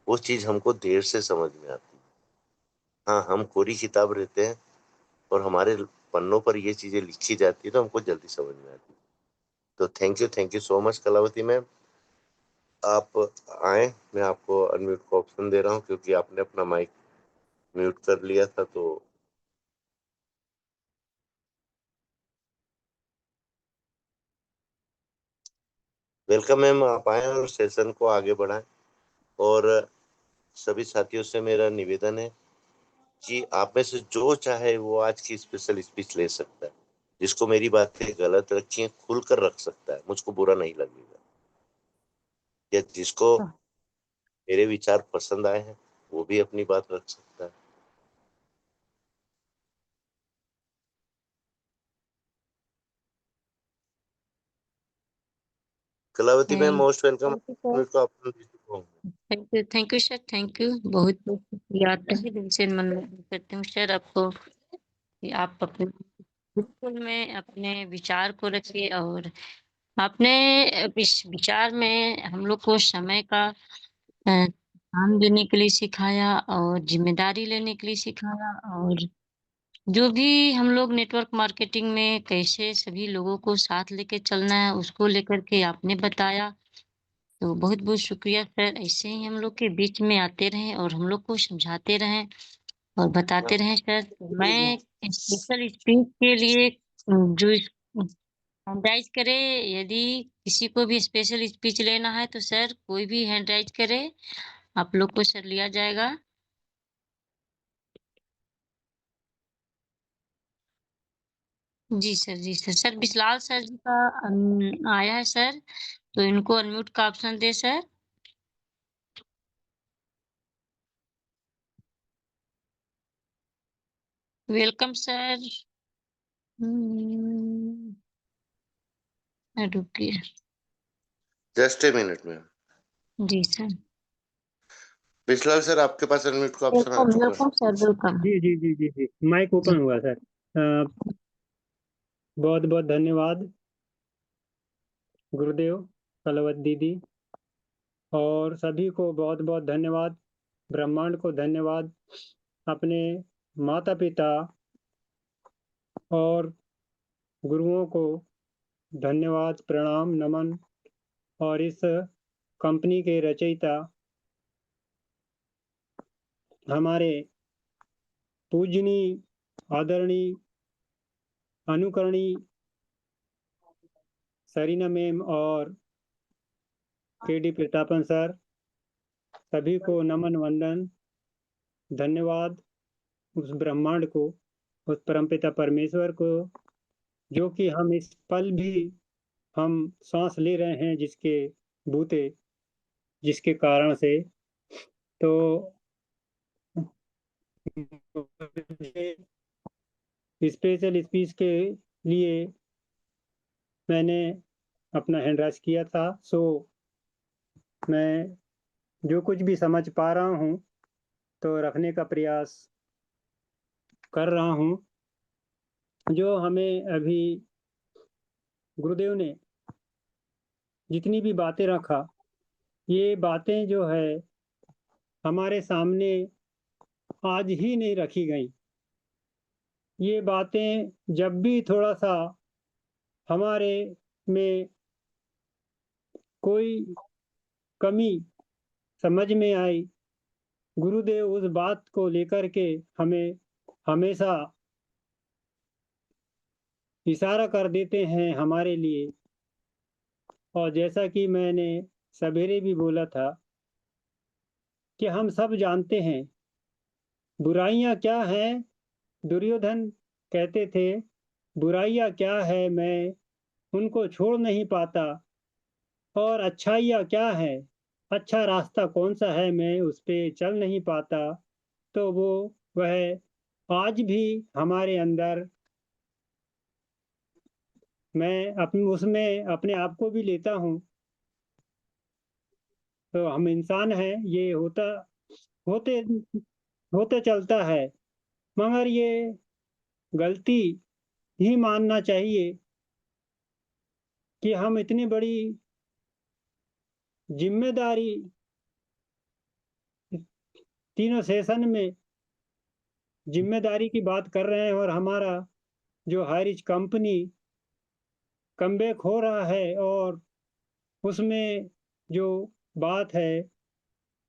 वो चीज हमको देर से समझ में आती है। हाँ, हम कोरी किताब रहते हैं और हमारे पन्नों पर ये चीजें लिखी जाती है तो हमको जल्दी समझ में आती है। तो thank you so much Kalavati ma'am, आप आए। मैं आपको अनम्यूट का ऑप्शन दे रहा हूँ क्योंकि आपने अपना माइक म्यूट कर लिया था। तो वेलकम मैम, आप आए और सेशन को आगे बढ़ाएं। और सभी साथियों से मेरा निवेदन है कि आप में से जो चाहे वो आज की स्पेशल स्पीच ले सकता है। जिसको मेरी बातें गलत रखी हैं खुलकर रख सकता है, मुझको बुरा नहीं लगेगा। या जिसको मेरे विचार पसंद आए हैं वो भी अपनी बात रख सकता है। Kalavati ma'am most welcome. Thank you sir, thank you. बहुत बहुत शुक्रिया, तहे दिल से नमन करती हूँ सर आपको कि आप अपने बिल्कुल में अपने विचार को रखिए और आपने इस विचार में हम लोग को समय का ध्यान देने के लिए सिखाया और जिम्मेदारी लेने के लिए सिखाया और जो भी हम लोग नेटवर्क मार्केटिंग में कैसे सभी लोगों को साथ लेके चलना है उसको लेकर के आपने बताया। तो बहुत-बहुत शुक्रिया सर, ऐसे ही हम लोग के बीच में आते रहें और हम लोग को समझाते रहें और बताते रहें सर। तो मैं स्पेशल स्पीच के लिए जो हैंड राइज़ करे, यदि किसी को भी स्पेशल स्पीच लेना है तो सर कोई भी हैंड राइज़ करे, आप लोग को सर लिया जाएगा। जी सर, जी सर। सर बिसलाल सर जी का आया है सर, तो इनको अनम्यूट का ऑप्शन दें सर। Welcome sir. हुँ, रुकिए। Just a minute ma'am. जी सर। बिस्लाल सर आपके पास अनम्यूट का ऑप्शन आ वेलकम, चुका है। Welcome sir, welcome. जी जी जी जी जी माइक जी। ओपन हुआ सर। बहुत बहुत धन्यवाद गुरुदेव, कलावत दीदी और सभी को बहुत बहुत धन्यवाद। ब्रह्मांड को धन्यवाद, अपने माता पिता और गुरुओं को धन्यवाद, प्रणाम, नमन और इस कंपनी के रचयिता हमारे पूजनीय, आदरणीय, अनुकरणीय सरीना मैम और केडी प्रतापन सर, सभी को नमन वंदन, धन्यवाद उस ब्रह्मांड को, उस परमपिता परमेश्वर को, जो कि हम इस पल भी हम सांस ले रहे हैं जिसके बूते, जिसके कारण से। तो स्पेशल स्पीच के लिए मैंने अपना हैंड राइज किया था। सो मैं जो कुछ भी समझ पा रहा हूँ तो रखने का प्रयास कर रहा हूँ। जो हमें अभी गुरुदेव ने जितनी भी बातें रखा, ये बातें जो है हमारे सामने आज ही नहीं रखी गई। ये बातें जब भी थोड़ा सा हमारे में कोई कमी समझ में आई, गुरुदेव उस बात को लेकर के हमें हमेशा इशारा कर देते हैं हमारे लिए। और जैसा कि मैंने सवेरे भी बोला था कि हम सब जानते हैं बुराइयां क्या हैं। दुर्योधन कहते थे बुराइयां क्या है, मैं उनको छोड़ नहीं पाता। और अच्छाइयाँ क्या है, अच्छा रास्ता कौन सा है, मैं उस पे चल नहीं पाता। तो वो वह आज भी हमारे अंदर, मैं अपने उसमें अपने आप को भी लेता हूँ। तो हम इंसान हैं, ये होते होते चलता है, मगर ये गलती ही मानना चाहिए कि हम इतनी बड़ी जिम्मेदारी तीनों सेशन में जिम्मेदारी की बात कर रहे हैं और हमारा जो हाईरिच कंपनी कमबैक हो रहा है और उसमें जो बात है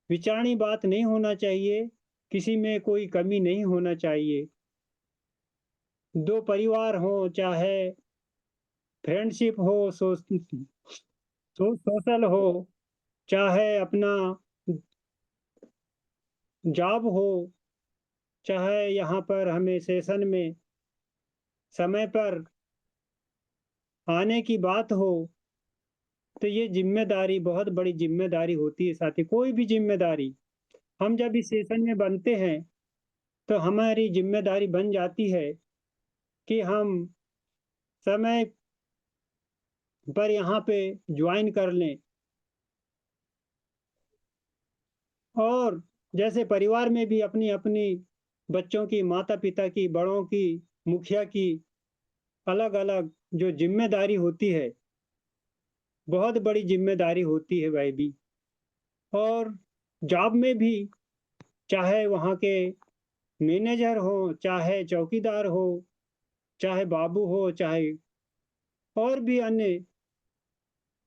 विचारणी बात नहीं होना चाहिए, किसी में कोई कमी नहीं होना चाहिए। दो परिवार हो, चाहे फ्रेंडशिप हो, सोशल हो, चाहे अपना जॉब हो, चाहे यहाँ पर हमें सेशन में समय पर आने की बात हो, तो ये जिम्मेदारी बहुत बड़ी जिम्मेदारी होती है साथी। कोई भी जिम्मेदारी हम जब इस सेशन में बनते हैं तो हमारी जिम्मेदारी बन जाती है कि हम समय पर यहाँ पे ज्वाइन कर लें। और जैसे परिवार में भी अपनी अपनी बच्चों की, माता पिता की, बड़ों की, मुखिया की अलग अलग जो जिम्मेदारी होती है, बहुत बड़ी जिम्मेदारी होती है वह भी। और जॉब में भी चाहे वहाँ के मैनेजर हो, चाहे चौकीदार हो, चाहे बाबू हो, चाहे और भी अन्य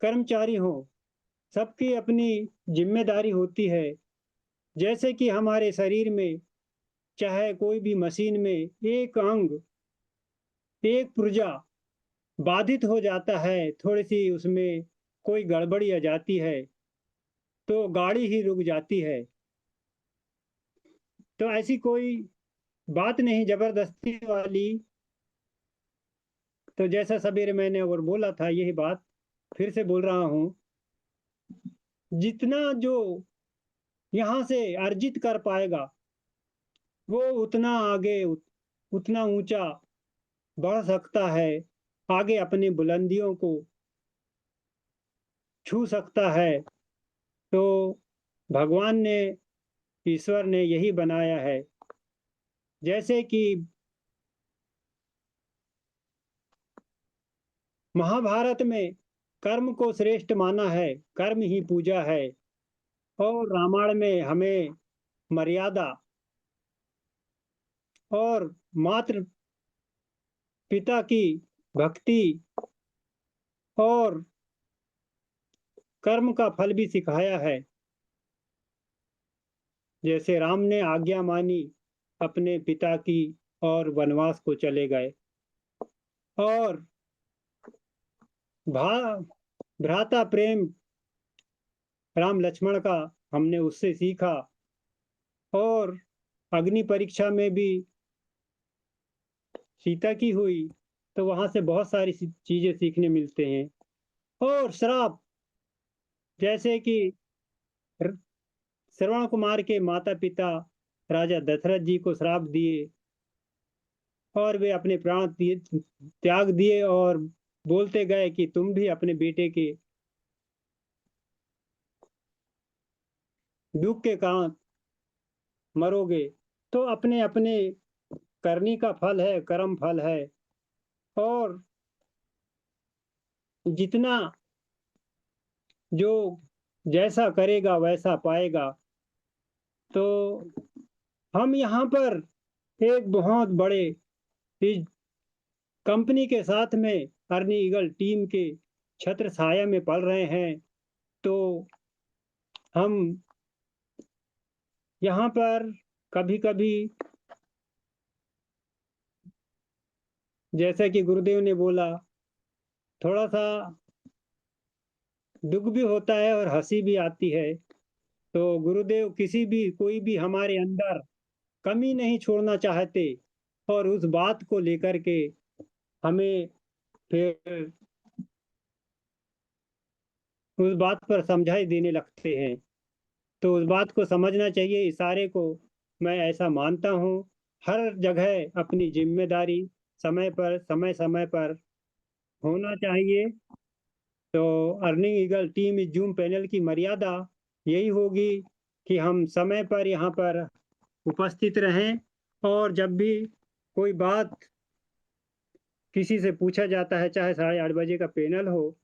कर्मचारी हो, सबकी अपनी जिम्मेदारी होती है। जैसे कि हमारे शरीर में चाहे कोई भी मशीन में एक अंग, एक पुर्जा बाधित हो जाता है, थोड़ी सी उसमें कोई गड़बड़ी आ जाती है तो गाड़ी ही रुक जाती है। तो ऐसी कोई बात नहीं जबरदस्ती वाली। तो जैसा सवेरे मैंने और बोला था, यही बात फिर से बोल रहा हूँ, जितना जो यहाँ से अर्जित कर पाएगा वो उतना आगे, उतना ऊंचा बढ़ सकता है, आगे अपनी बुलंदियों को छू सकता है। तो भगवान ने, ईश्वर ने यही बनाया है। जैसे कि महाभारत में कर्म को श्रेष्ठ माना है, कर्म ही पूजा है। और रामायण में हमें मर्यादा और मात्र पिता की भक्ति और कर्म का फल भी सिखाया है। जैसे राम ने आज्ञा मानी अपने पिता की और वनवास को चले गए, और भ्राता प्रेम राम लक्ष्मण का हमने उससे सीखा। और अग्नि परीक्षा में भी सीता की हुई, तो वहां से बहुत सारी चीजें सीखने मिलते हैं। और श्राप, जैसे कि श्रवण कुमार के माता पिता राजा दशरथ जी को श्राप दिए और वे अपने प्राण त्याग दिए और बोलते गए कि तुम भी अपने बेटे के दुख के कारण मरोगे। तो अपने अपने करनी का फल है, कर्म फल है। और जितना जो जैसा करेगा वैसा पाएगा। तो हम यहाँ पर एक बहुत बड़े इस कंपनी के साथ में अर्नी ईगल टीम के छत्र छाया में पल रहे हैं। तो हम यहाँ पर कभी कभी, जैसा कि गुरुदेव ने बोला, थोड़ा सा दुख भी होता है और हंसी भी आती है। तो गुरुदेव किसी भी, कोई भी हमारे अंदर कमी नहीं छोड़ना चाहते, और उस बात को लेकर के हमें फिर उस बात पर समझाई देने लगते हैं। तो उस बात को समझना चाहिए, इशारे को मैं ऐसा मानता हूँ। हर जगह अपनी जिम्मेदारी समय समय पर होना चाहिए। तो अर्निंग ईगल टीम इस जूम पैनल की मर्यादा यही होगी कि हम समय पर यहाँ पर उपस्थित रहें, और जब भी कोई बात किसी से पूछा जाता है, चाहे 8:30 बजे का पैनल हो,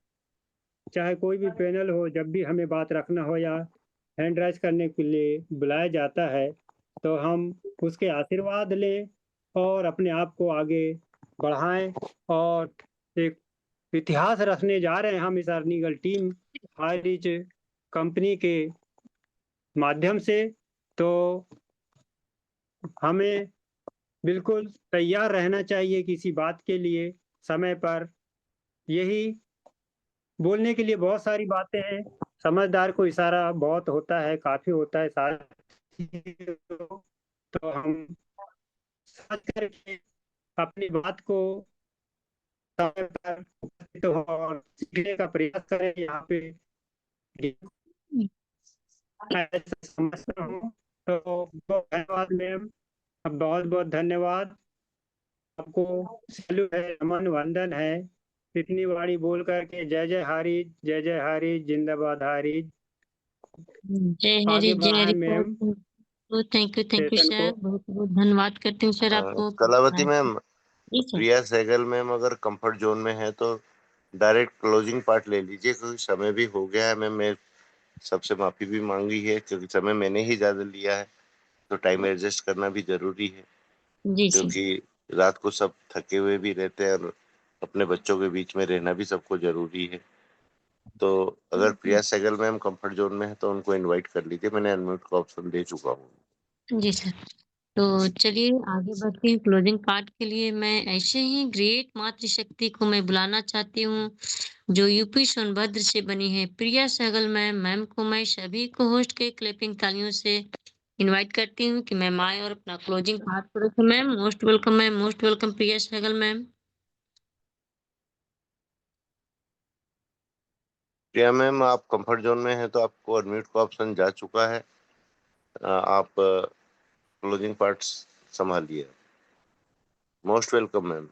चाहे कोई भी पैनल हो, जब भी हमें बात रखना हो या हैंड राइज करने के लिए बुलाया जाता है, तो हम उसके आशीर्वाद लें और अपने आप को आगे बढ़ाएं। और एक इतिहास रचने जा रहे हैं हम इस अर्निगल टीम हाई रीच कंपनी के माध्यम से। तो हमें बिल्कुल तैयार रहना चाहिए किसी बात के लिए समय पर। यही बोलने के लिए बहुत सारी बातें हैं, समझदार को इशारा बहुत होता है, काफी होता है साथ तो हम समझ करके अपनी बात को समझ कर उपस्थित हो और सीखने का प्रयास करें। यहाँ पे मैं ऐसा समझता हूँ। तो बहुत धन्यवाद मैम, बहुत बहुत धन्यवाद आपको। सैल्यूट है, नमन वंदन है। इतनी बारी बोल करके जय जय हारिज, जय जय हारिज, जिंदाबाद हारिज। जय हरि आगे जय हरि। बढ़ाएं ma'am thank you session sir, को। बहुत बहुत धन्यवाद करती हूँ सर आपको। कलावती मैम, जी सर। प्रिया सहगल मैम अगर कंफर्ट जोन में है तो डायरेक्ट क्लोजिंग पार्ट ले लीजिए, क्योंकि समय भी हो गया है। मैं सबसे माफी भी मांगी है क्योंकि समय मैंने ही ज्यादा लिया है, तो टाइम एडजस्ट करना भी जरूरी है, जी सर। क्योंकि रात को सब थके हुए भी रहते हैं और अपने बच्चों के बीच में रहना भी सबको जरूरी है। तो अगर प्रिया सहगल मैम कंफर्ट जोन में है तो उनको इनवाइट कर लीजिए, मैंने अनम्यूट का ऑप्शन दे चुका हूँ। जी सर। तो चलिए आगे बढ़ते हैं क्लोजिंग पार्ट के लिए। मैं ऐसे ही ग्रेट मातृशक्ति को मैं बुलाना चाहती हूँ, जो यूपी सोनभद्र से बनी है, प्रिया सहगल मैम को मैं सभी को होस्ट के क्लैपिंग तालियों से इनवाइट करती हूँ कि मैम आए और अपना क्लोजिंग पार्ट करें। Ma'am most welcome, ma'am most welcome Priya Sehgal ma'am. Priya ma'am, आप कंफर्ट जोन में हैं तो आपको अनम्यूट का ऑप्शन जा चुका है। आप क्लोजिंग पार्ट संभालिए। Most welcome ma'am.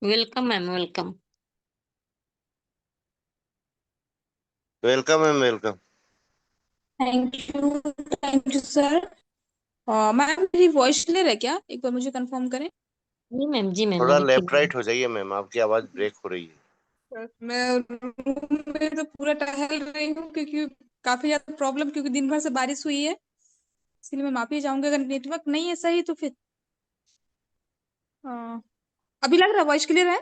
Welcome ma'am, welcome. Welcome ma'am, welcome. Thank you sir. Ma'am मेरी वॉइस क्लियर है क्या? एक बार मुझे कंफर्म करें। जी मैम, जी मैम, थोड़ा मेरी लेफ्ट क्लियर। राइट हो जाइए मैम, आपकी आवाज ब्रेक हो रही है। सर, मैं रूम में तो पूरा टहल रही हूँ क्योंकि काफी ज्यादा प्रॉब्लम, क्योंकि दिन भर से बारिश हुई है, इसलिए मैं माफी चाहूंगी अगर नेटवर्क नहीं है सही तो फिर। अ, अभी लग रहा है वॉइस क्लियर है?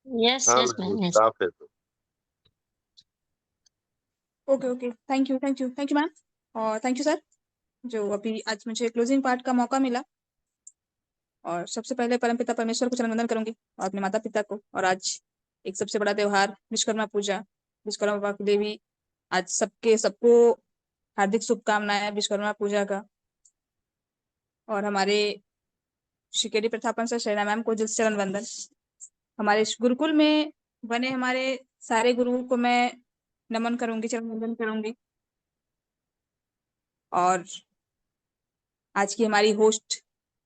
यस हाँ यस मैम, मैम, यस। साफ है तो। Okay okay, thank you ma'am, और थैंक यू सर, जो अभी आज मुझे क्लोजिंग पार्ट का मौका मिला। और सबसे पहले परमपिता परमेश्वर को चरण वंदन करूंगी और अपने माता पिता को। और आज एक सबसे बड़ा त्योहार विश्वकर्मा पूजा, विश्वकर्मा देवी, आज सबको हार्दिक शुभकामनाएं विश्वकर्मा पूजा का। और हमारे Shri KD Prathapan sir Shaila ma'am को दिल से चरण वंदन। हमारे गुरुकुल में बने हमारे सारे गुरुओं को मैं नमन करूंगी, चरण वंदन करूंगी। और आज की हमारी होस्ट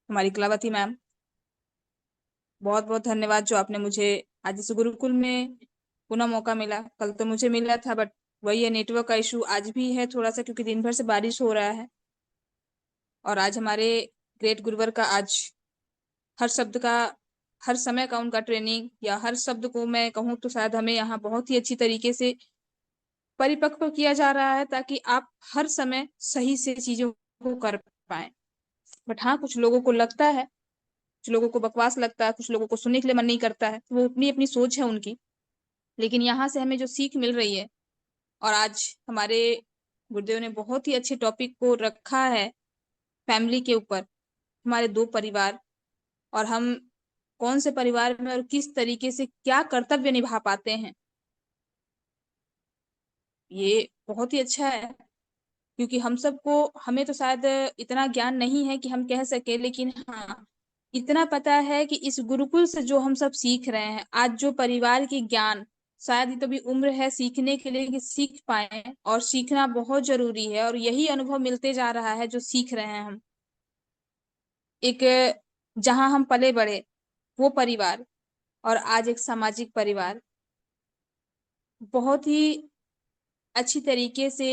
हमारी कलावती मैम, बहुत बहुत धन्यवाद जो आपने मुझे आज इस गुरुकुल में पुनः मौका मिला। कल तो मुझे मिला था बट वही है, नेटवर्क का इशू आज भी है थोड़ा सा, क्योंकि दिन भर से बारिश हो रहा है। और आज हमारे ग्रेट गुरुवर का आज हर शब्द का, हर समय का उनका ट्रेनिंग, या हर शब्द को मैं कहूँ तो शायद हमें यहाँ बहुत ही अच्छी तरीके से परिपक्व किया जा रहा है, ताकि आप हर समय सही से चीजों को कर पाए। बट हाँ, कुछ लोगों को लगता है, कुछ लोगों को बकवास लगता है, कुछ लोगों को सुनने के लिए मन नहीं करता है, वो अपनी अपनी सोच है उनकी। लेकिन यहाँ से हमें जो सीख मिल रही है, और आज हमारे गुरुदेव ने बहुत ही अच्छे टॉपिक को रखा है फैमिली के ऊपर, हमारे दो परिवार, और हम कौन से परिवार में और किस तरीके से क्या कर्तव्य निभा पाते हैं। ये बहुत ही अच्छा है, क्योंकि हम सबको, हमें तो शायद इतना ज्ञान नहीं है कि हम कह सके, लेकिन हाँ इतना पता है कि इस गुरुकुल से जो हम सब सीख रहे हैं आज, जो परिवार की ज्ञान, शायद ये तो भी उम्र है सीखने के लिए कि सीख पाए, और सीखना बहुत जरूरी है। और यही अनुभव मिलते जा रहा है जो सीख रहे हैं हम। एक जहां हम पले बड़े वो परिवार, और आज एक सामाजिक परिवार, बहुत ही अच्छी तरीके से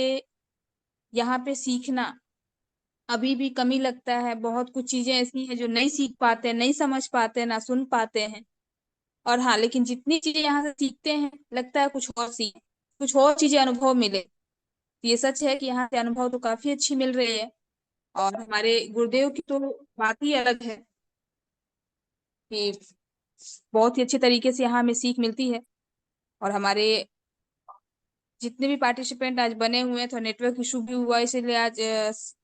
यहाँ पे सीखना अभी भी कमी लगता है। बहुत कुछ चीजें ऐसी हैं जो नहीं सीख पाते, नहीं समझ पाते, ना सुन पाते हैं। और हाँ, लेकिन जितनी चीजें यहाँ से सीखते हैं लगता है कुछ और सीख, कुछ और चीजें अनुभव मिले। तो ये सच है कि यहाँ से अनुभव तो काफी अच्छी मिल रही है। और हमारे गुरुदेव की तो बात ही अलग है कि बहुत ही अच्छे तरीके से यहाँ हमें सीख मिलती है। और हमारे जितने भी पार्टिसिपेंट आज बने हुए हैं, तो नेटवर्क इशू भी हुआ, इसीलिए आज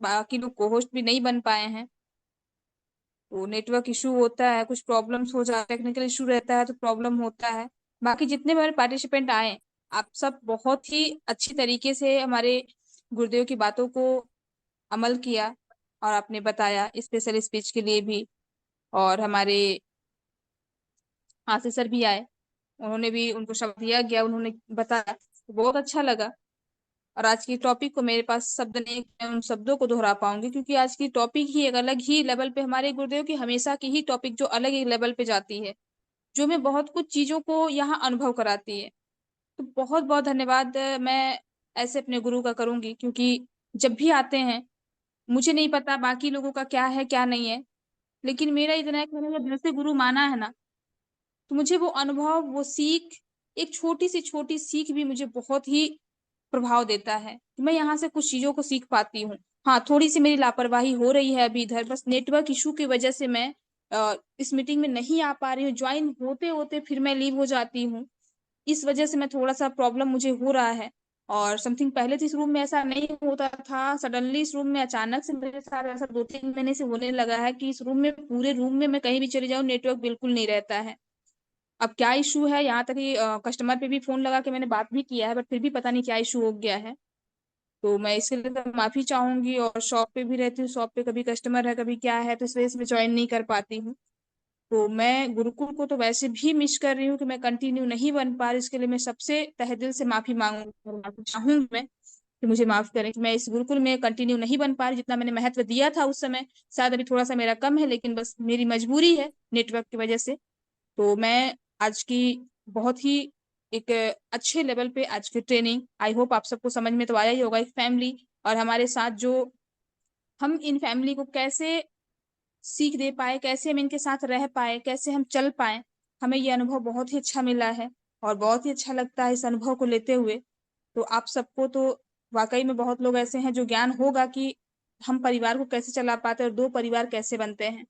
बाकी लोग को होस्ट भी नहीं बन पाए हैं। तो नेटवर्क इशू होता है, कुछ प्रॉब्लम्स हो जाता है, टेक्निकल इशू रहता है तो प्रॉब्लम होता है। बाकी जितने भी हमारे पार्टिसिपेंट आए आप सब बहुत ही अच्छी तरीके से हमारे गुरुदेव की बातों को अमल किया और आपने बताया, स्पेशल स्पीच के लिए भी। और हमारे आशीष सर भी आए, उन्होंने भी, उनको शब्द दिया गया, उन्होंने बताया, तो बहुत अच्छा लगा। और आज की टॉपिक को मेरे पास शब्द नहीं, मैं उन शब्दों को दोहरा पाऊंगी, क्योंकि आज की टॉपिक ही एक अलग ही लेवल पे, हमारे गुरुदेव की हमेशा की ही टॉपिक जो अलग ही लेवल पे जाती है, जो मैं बहुत कुछ चीजों को यहाँ अनुभव कराती है। तो बहुत बहुत धन्यवाद मैं ऐसे अपने गुरु का करूंगी, क्योंकि जब भी आते हैं, मुझे नहीं पता बाकी लोगों का क्या है क्या नहीं है, लेकिन मेरा इतना है कि मैंने जब दिल से गुरु माना है ना, तो मुझे वो अनुभव, वो सीख, एक छोटी सीख भी मुझे बहुत ही प्रभाव देता है। मैं यहाँ से कुछ चीजों को सीख पाती हूँ। हाँ, थोड़ी सी मेरी लापरवाही हो रही है अभी इधर, बस नेटवर्क इशू की वजह से मैं इस मीटिंग में नहीं आ पा रही हूँ। ज्वाइन होते होते फिर मैं लीव हो जाती हूँ, इस वजह से मैं थोड़ा सा प्रॉब्लम मुझे हो रहा है। और समथिंग पहले तो इस रूम में ऐसा नहीं होता था, सडनली इस रूम में अचानक से मेरे साथ ऐसा 2-3 महीने से होने लगा है कि इस रूम में, पूरे रूम में मैं कहीं भी चले जाऊँ, नेटवर्क बिल्कुल नहीं रहता है। अब क्या इशू है, यहाँ तक कि कस्टमर पे भी फोन लगा के मैंने बात भी किया है, बट फिर भी पता नहीं क्या इशू हो गया है। तो मैं इसके लिए तो माफी चाहूंगी। और शॉप पे भी रहती हूँ, शॉप पे कभी कस्टमर है कभी क्या है, तो इस वजह से मैं ज्वाइन नहीं कर पाती हूँ। तो मैं गुरुकुल को तो वैसे भी मिस कर रही हूँ कि मैं कंटिन्यू नहीं बन पा रही, इसके लिए मैं सबसे तहे दिल से माफी माफी चाहूंगी मैं, कि मुझे माफ करें कि मैं इस गुरुकुल में कंटिन्यू नहीं बन पा रही। जितना मैंने महत्व दिया था उस समय, शायद अभी थोड़ा सा मेरा कम है, लेकिन बस मेरी मजबूरी है नेटवर्क की वजह से। तो मैं आज की बहुत ही एक अच्छे लेवल पे आज की ट्रेनिंग, आई होप आप सबको समझ में तो आया ही होगा। एक फैमिली और हमारे साथ जो, हम इन फैमिली को कैसे सीख दे पाए, कैसे हम इनके साथ रह पाए, कैसे हम चल पाए, हमें ये अनुभव बहुत ही अच्छा मिला है और बहुत ही अच्छा लगता है इस अनुभव को लेते हुए। तो आप सबको तो वाकई में बहुत लोग ऐसे हैं जो ज्ञान होगा कि हम परिवार को कैसे चला पाते हैं और 2 परिवार कैसे बनते हैं।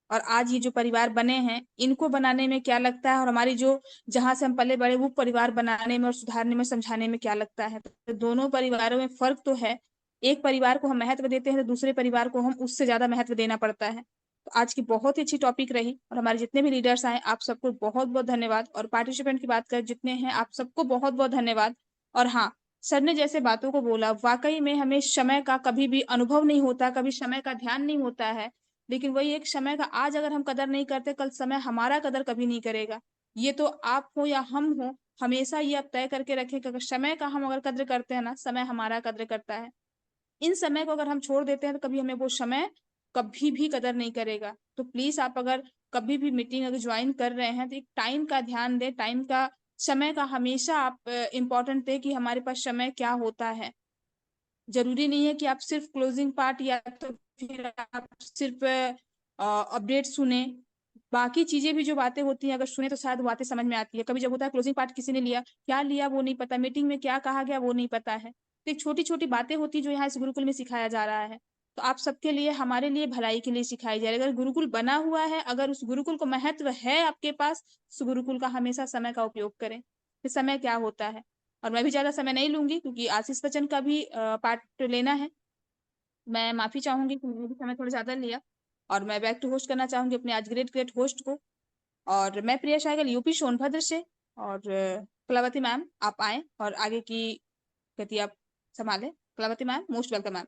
और आज ये जो परिवार बने हैं, इनको बनाने में क्या लगता है, और हमारी जो, जहां से हम पले बड़े, वो परिवार बनाने में और सुधारने में, समझाने में क्या लगता है। तो दोनों परिवारों में फर्क तो है। एक परिवार को हम महत्व देते हैं तो दूसरे परिवार को हम उससे ज्यादा महत्व देना पड़ता है। तो आज की बहुत ही अच्छी टॉपिक रही, और हमारे जितने भी लीडर्स आए, आप सबको बहुत बहुत धन्यवाद। और पार्टिसिपेंट की बात करें जितने हैं, आप सबको बहुत बहुत धन्यवाद। और हाँ, सर ने जैसे बातों को बोला, वाकई में हमें समय का कभी भी अनुभव नहीं होता, कभी समय का ध्यान नहीं होता है। लेकिन वही एक समय का, आज अगर हम कदर नहीं करते, कल समय हमारा कदर कभी नहीं करेगा। ये तो आप हो या हम हो, हमेशा ये आप तय करके रखें कि अगर समय का हम अगर कद्र करते हैं ना, समय हमारा कद्र करता है। इन समय को अगर हम छोड़ देते हैं तो कभी हमें वो समय कभी भी कदर नहीं करेगा। तो प्लीज आप अगर कभी भी मीटिंग अगर ज्वाइन कर रहे हैं, तो एक टाइम का ध्यान दें, टाइम का, समय का हमेशा आप इम्पोर्टेंट दें कि हमारे पास समय क्या होता है। जरूरी नहीं है कि आप सिर्फ क्लोजिंग पार्ट या तो फिर आप सिर्फ अपडेट सुने, बाकी चीजें भी जो बातें होती हैं अगर सुने तो शायद बातें समझ में आती है। कभी जब होता है क्लोजिंग पार्ट किसी ने लिया, क्या लिया वो नहीं पता, मीटिंग में क्या कहा गया वो नहीं पता है। तो एक छोटी छोटी बातें होती जो यहाँ इस गुरुकुल में सिखाया जा रहा है, तो आप सबके लिए, हमारे लिए भलाई के लिए सिखाई जा रही है। अगर गुरुकुल बना हुआ है, अगर उस गुरुकुल को महत्व है आपके पास, उस गुरुकुल का हमेशा समय का उपयोग करें कि समय क्या होता है। और मैं भी ज्यादा समय नहीं लूंगी, क्योंकि आशीष बच्चन का भी पार्ट लेना है। मैं माफी चाहूंगी कि मैंने भी समय थोड़ा ज्यादा लिया, और मैं बैक टू होस्ट करना चाहूंगी अपने आज ग्रेट ग्रेट होस्ट को। और मैं प्रिया शाहगल, यूपी सोनभद्र से। और कलावती मैम आप आए और आगे की गति आप संभालें। Kalavati ma'am, most welcome ma'am.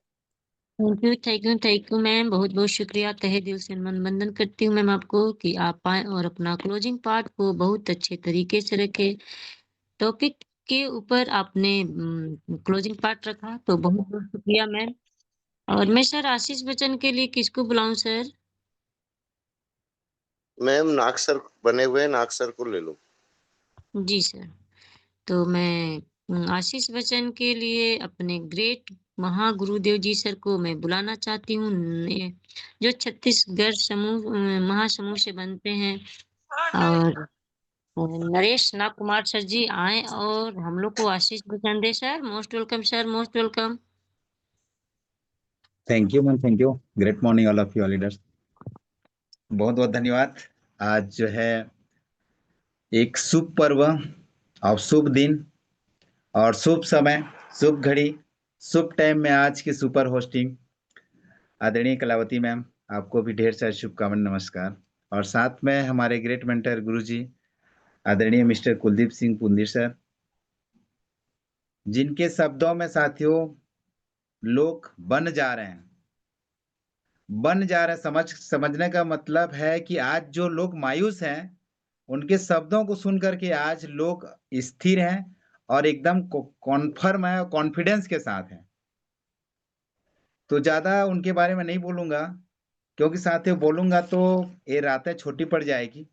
Thank you ma'am, बहुत बहुत शुक्रिया, तहे दिल से वंदन करती हूँ मैम आपको कि आप आए और अपना क्लोजिंग पार्ट को बहुत अच्छे तरीके से रखे। टॉपिक के ऊपर आपने क्लोजिंग पार्ट रखा, तो बहुत बहुत शुक्रिया मैम। और मैं सर आशीष बच्चन के लिए किसको बुलाऊं सर? मैम नाग सर बने हुए हैं, नाग सर को ले लो। जी सर। तो मैं आशीष बच्चन के लिए अपने ग्रेट महागुरुदेव जी सर को मैं बुलाना चाहती हूँ, जो छत्तीसगढ़ समूह महासमूह से बनते हैं। और नरेश नाग कुमार सर जी आए और हम लोग को आशीष बच्चन दे sir. Most welcome sir, most welcome. Thank you ma'am, thank you. Great morning all of you leaders, बहुत बहुत धन्यवाद। आज जो है एक शुभ पर्व और शुभ दिन और शुभ समय, शुभ घड़ी, शुभ टाइम में आज की सुपर होस्टिंग आदरणीय कलावती मैम, आपको भी ढेर सारी शुभकामनाएं, नमस्कार। और साथ में हमारे ग्रेट मेंटर गुरुजी आदरणीय मिस्टर कुलदीप सिंह पुंदिर सर, जिनके शब्दों में साथियों लोग बन जा रहे हैं। समझने का मतलब है कि आज जो लोग मायूस हैं, उनके शब्दों को सुन करके आज लोग स्थिर हैं और एकदम कॉन्फर्म है और कॉन्फिडेंस के साथ हैं। तो ज्यादा उनके बारे में नहीं बोलूंगा, क्योंकि साथियों बोलूंगा तो ये रातें छोटी पड़ जाएगी।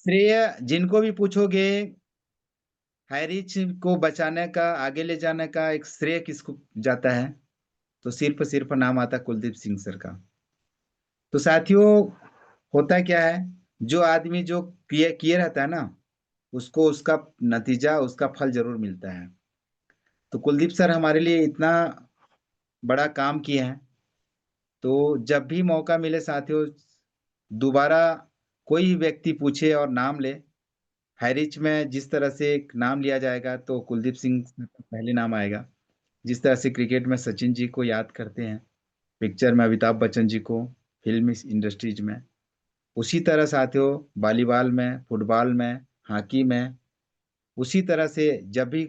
श्रेय जिनको भी पूछोगे, हाईरिच को बचाने का, आगे ले जाने का एक श्रेय किसको जाता है, तो सिर्फ नाम आता कुलदीप सिंह सर का। तो साथियों होता क्या है, जो आदमी जो किए रहता है ना, उसको उसका नतीजा, उसका फल जरूर मिलता है। तो कुलदीप सर हमारे लिए इतना बड़ा काम किए हैं, तो जब भी मौका मिले साथियों, दोबारा कोई भी व्यक्ति पूछे और नाम ले, हाईरिच में जिस तरह से एक नाम लिया जाएगा तो कुलदीप सिंह पहले नाम आएगा। जिस तरह से क्रिकेट में सचिन जी को याद करते हैं, पिक्चर में अमिताभ बच्चन जी को, फिल्म इंडस्ट्रीज में, उसी तरह साथियों वॉलीबॉल में, फुटबॉल में, हॉकी में, उसी तरह से जब भी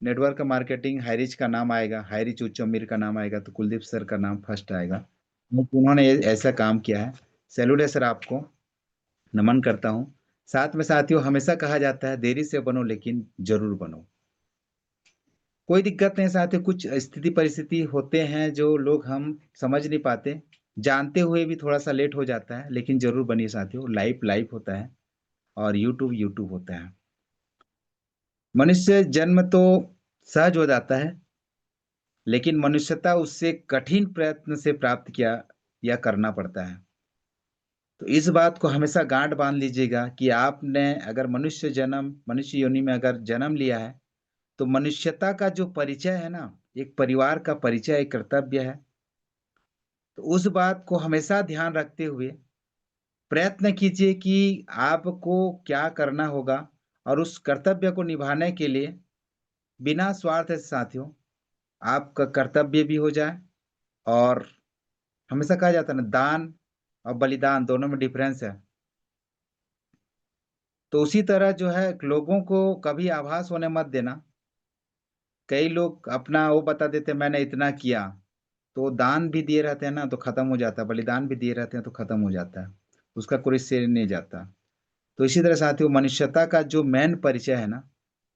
नेटवर्क मार्केटिंग हाईरिच का नाम आएगा, हाईरिच उच्च उम्मीर का नाम आएगा, तो कुलदीप सर का नाम फर्स्ट आएगा, क्योंकि उन्होंने ऐसा काम किया है। सैल्यूट है सर, आपको नमन करता हूँ। साथ में साथियों हमेशा कहा जाता है देरी से बनो लेकिन जरूर बनो। कोई दिक्कत नहीं साथियों, कुछ स्थिति परिस्थिति होते हैं जो लोग हम समझ नहीं पाते, जानते हुए भी थोड़ा सा लेट हो जाता है, लेकिन जरूर बनिए साथियों। लाइफ होता है और यूट्यूब होता है। मनुष्य जन्म तो सहज हो जाता है, लेकिन मनुष्यता उससे कठिन प्रयत्न से प्राप्त किया या करना पड़ता है। तो इस बात को हमेशा गांठ बांध लीजिएगा कि आपने अगर मनुष्य योनि में अगर जन्म लिया है, तो मनुष्यता का जो परिचय है ना, एक परिवार का परिचय, एक कर्तव्य है। तो उस बात को हमेशा ध्यान रखते हुए प्रयत्न कीजिए कि आपको क्या करना होगा, और उस कर्तव्य को निभाने के लिए बिना स्वार्थ से साथियों आपका कर्तव्य भी हो जाए। और हमेशा कहा जाता है ना, दान और बलिदान दोनों में डिफरेंस है। तो उसी तरह जो है, लोगों को कभी आभास होने मत देना। कई लोग अपना वो बता देते मैंने इतना किया, तो दान भी दिए रहते हैं ना तो खत्म हो जाता है, बलिदान भी दिए रहते हैं तो खत्म हो जाता है, उसका कोई श्रेय नहीं जाता। तो इसी तरह साथियों मनुष्यता का जो मेन परिचय है ना,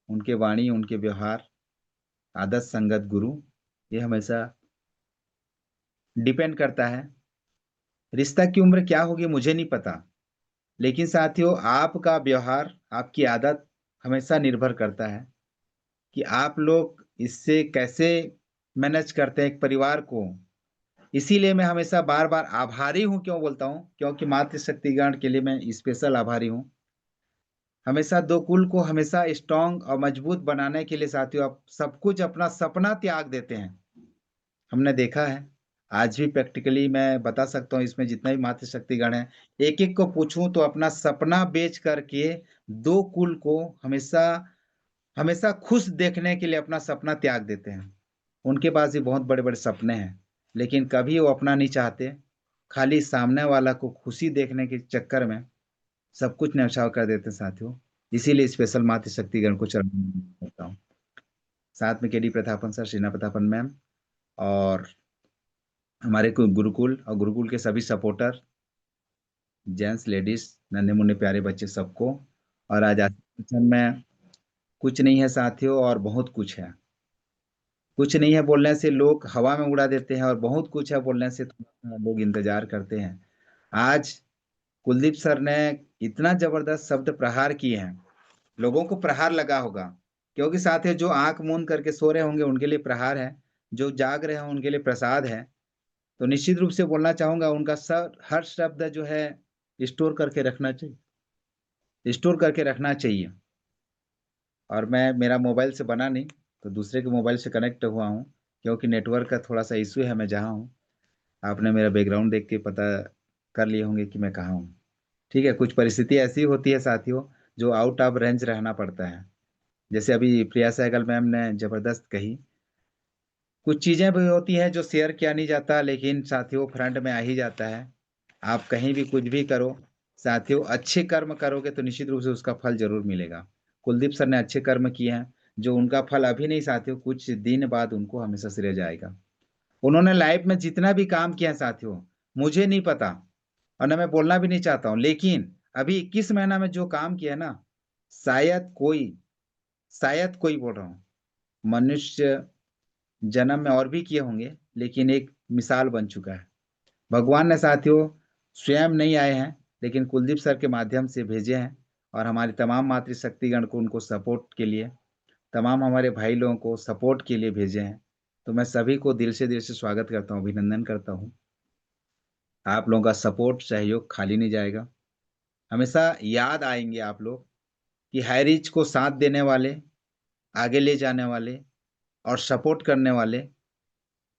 उनके वाणी, उनके व्यवहार, आदत, संगत, गुरु, ये हमेशा डिपेंड करता है। रिश्ता की उम्र क्या होगी मुझे नहीं पता, लेकिन साथियों आपका व्यवहार, आपकी आदत हमेशा निर्भर करता है कि आप लोग इससे कैसे मैनेज करते हैं एक परिवार को। इसीलिए मैं हमेशा बार बार आभारी हूं। क्यों बोलता हूं? क्योंकि मातृशक्तिगण के लिए मैं स्पेशल आभारी हूं। हमेशा दो कुल को हमेशा स्ट्रांग और मजबूत बनाने के लिए साथियों आप सब कुछ अपना सपना त्याग देते हैं। हमने देखा है, आज भी प्रैक्टिकली मैं बता सकता हूँ, इसमें जितने भी मातृशक्तिगण हैं, एक एक को पूछूं तो अपना सपना बेच करके दो कुल को हमेशा हमेशा खुश देखने के लिए अपना सपना त्याग देते हैं। उनके पास भी बहुत बड़े बड़े सपने हैं, लेकिन कभी वो अपना नहीं चाहते, खाली सामने वाला को खुशी देखने के चक्कर में सब कुछ न्यौछावर कर देते हैं साथियों। इसीलिए स्पेशल मातृशक्तिगण को चरण करता हूँ। साथ में KD Prathapan sir, Shreena Prathapan ma'am, और हमारे गुरुकुल और गुरुकुल के सभी सपोर्टर, जेंट्स, लेडीज, नन्हे मुन्ने प्यारे बच्चे, सबको। और आज में कुछ नहीं है साथियों और बहुत कुछ है। कुछ नहीं है बोलने से लोग हवा में उड़ा देते हैं, और बहुत कुछ है बोलने से लोग इंतजार करते हैं। आज कुलदीप सर ने इतना जबरदस्त शब्द प्रहार किए हैं, लोगों को प्रहार लगा होगा, क्योंकि साथियों जो आंख मूंद करके सो रहे होंगे उनके लिए प्रहार है, जो जाग रहे हैं उनके लिए प्रसाद है। तो निश्चित रूप से बोलना चाहूंगा, उनका हर शब्द जो है स्टोर करके रखना चाहिए, स्टोर करके रखना चाहिए। और मैं, मेरा मोबाइल से बना नहीं, तो दूसरे के मोबाइल से कनेक्ट हुआ हूँ, क्योंकि नेटवर्क का थोड़ा सा इशू है मैं जहाँ हूँ। आपने मेरा बैकग्राउंड देख के पता कर लिए होंगे कि मैं कहाँ हूँ। ठीक है, कुछ परिस्थिति ऐसी होती है साथियों जो आउट ऑफ रेंज रहना पड़ता है। जैसे अभी प्रिया सहगल मैम ने जबरदस्त कही, कुछ चीजें भी होती हैं जो शेयर किया नहीं जाता, लेकिन साथियों फ्रंट में आ ही जाता है। आप कहीं भी कुछ भी करो साथियों, अच्छे कर्म करोगे तो निश्चित रूप से उसका फल जरूर मिलेगा। कुलदीप सर ने अच्छे कर्म किए हैं, जो उनका फल अभी नहीं साथियों, कुछ दिन बाद उनको हमेशा श्रेय जाएगा। उन्होंने लाइफ में जितना भी काम किया है साथियों, मुझे नहीं पता और ना मैं बोलना भी नहीं चाहता हूं, लेकिन अभी 21 महीना में जो काम किया ना, शायद कोई बोल रहा हूं, मनुष्य जन्म में और भी किए होंगे, लेकिन एक मिसाल बन चुका है। भगवान ने साथियों स्वयं नहीं आए हैं, लेकिन कुलदीप सर के माध्यम से भेजे हैं, और हमारी तमाम मातृशक्तिगण को उनको सपोर्ट के लिए, तमाम हमारे भाई लोगों को सपोर्ट के लिए भेजे हैं। तो मैं सभी को दिल से स्वागत करता हूँ, अभिनंदन करता हूँ। आप लोगों का सपोर्ट सहयोग खाली नहीं जाएगा, हमेशा याद आएंगे आप लोग कि हाईरिच को साथ देने वाले, आगे ले जाने वाले और सपोर्ट करने वाले,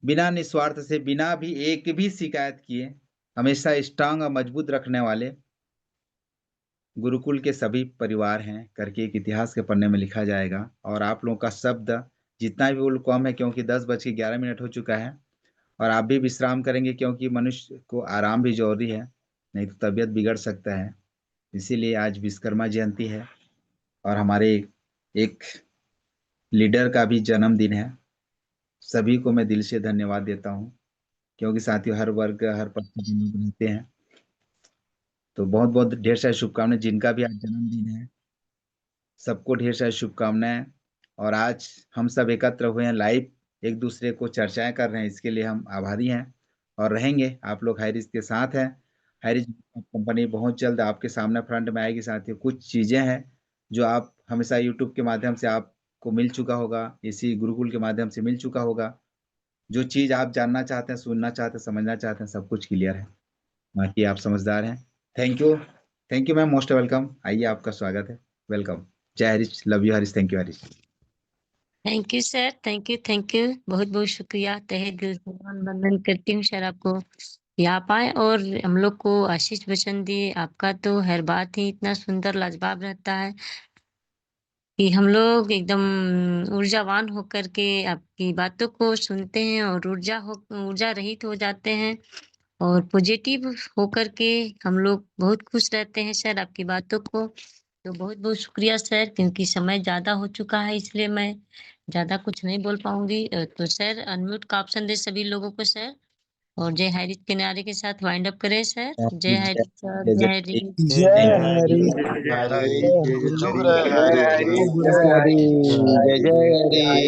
बिना निस्वार्थ से, बिना भी एक भी शिकायत किए, हमेशा स्ट्रांग और मजबूत रखने वाले गुरुकुल के सभी परिवार हैं करके एक इतिहास के पन्ने में लिखा जाएगा। और आप लोगों का शब्द जितना भी वो कम है, क्योंकि 10:11 हो चुका है और आप भी विश्राम करेंगे, क्योंकि मनुष्य को आराम भी जरूरी है, नहीं तो तबीयत बिगड़ सकता है। इसीलिए आज विश्वकर्मा जयंती है और हमारे एक लीडर का भी जन्मदिन है। सभी को मैं दिल से धन्यवाद देता हूँ, क्योंकि साथियों हर वर्ग हर परिस्थिति में लोग रहते हैं। तो बहुत बहुत ढेर सारी शुभकामनाएं जिनका भी आज जन्मदिन है, सबको ढेर सारी शुभकामनाएं। और आज हम सब एकत्र हुए हैं लाइव, एक दूसरे को चर्चाएं कर रहे हैं, इसके लिए हम आभारी हैं और रहेंगे। आप लोग हाईरिच के साथ हैं। हाईरिच कंपनी बहुत जल्द आपके सामने फ्रंट में आएगी साथियों। कुछ चीजें हैं जो आप हमेशा यूट्यूब के माध्यम से आपको मिल चुका होगा, इसी गुरुकुल के माध्यम से मिल चुका होगा। जो चीज आप जानना चाहते हैं, सुनना चाहते हैं, समझना चाहते हैं, सब कुछ क्लियर है। बाकी आप समझदार हैं। Thank you ma'am, most welcome. आइए, आपका स्वागत है, वेलकम। जय Harish, love you Harish, thank you Harish. Thank you sir, thank you, बहुत बहुत शुक्रिया। तहे दिल से वंदन करती हूँ सर आपको, यहाँ पाए और हम लोग को आशीष वचन दिए। आपका तो हर बात ही इतना सुंदर लाजवाब रहता है कि हम लोग एकदम ऊर्जावान होकर के आपकी बातों को सुनते हैं और ऊर्जा रहित हो जाते हैं और पॉजिटिव होकर के हम लोग बहुत खुश रहते हैं सर आपकी बातों को। तो बहुत बहुत शुक्रिया सर, क्योंकि समय ज़्यादा हो चुका है इसलिए मैं ज़्यादा कुछ नहीं बोल पाऊंगी। तो सर अनम्यूट का ऑप्शन दे सभी लोगों को सर, और जय हरीश के नारे के साथ वाइंड अप करें सर। जय हरीश सर, जय हरीश। जय हरि जय हरि, जय जय हरि हरि, जय हरि जय हरि। जय हरि।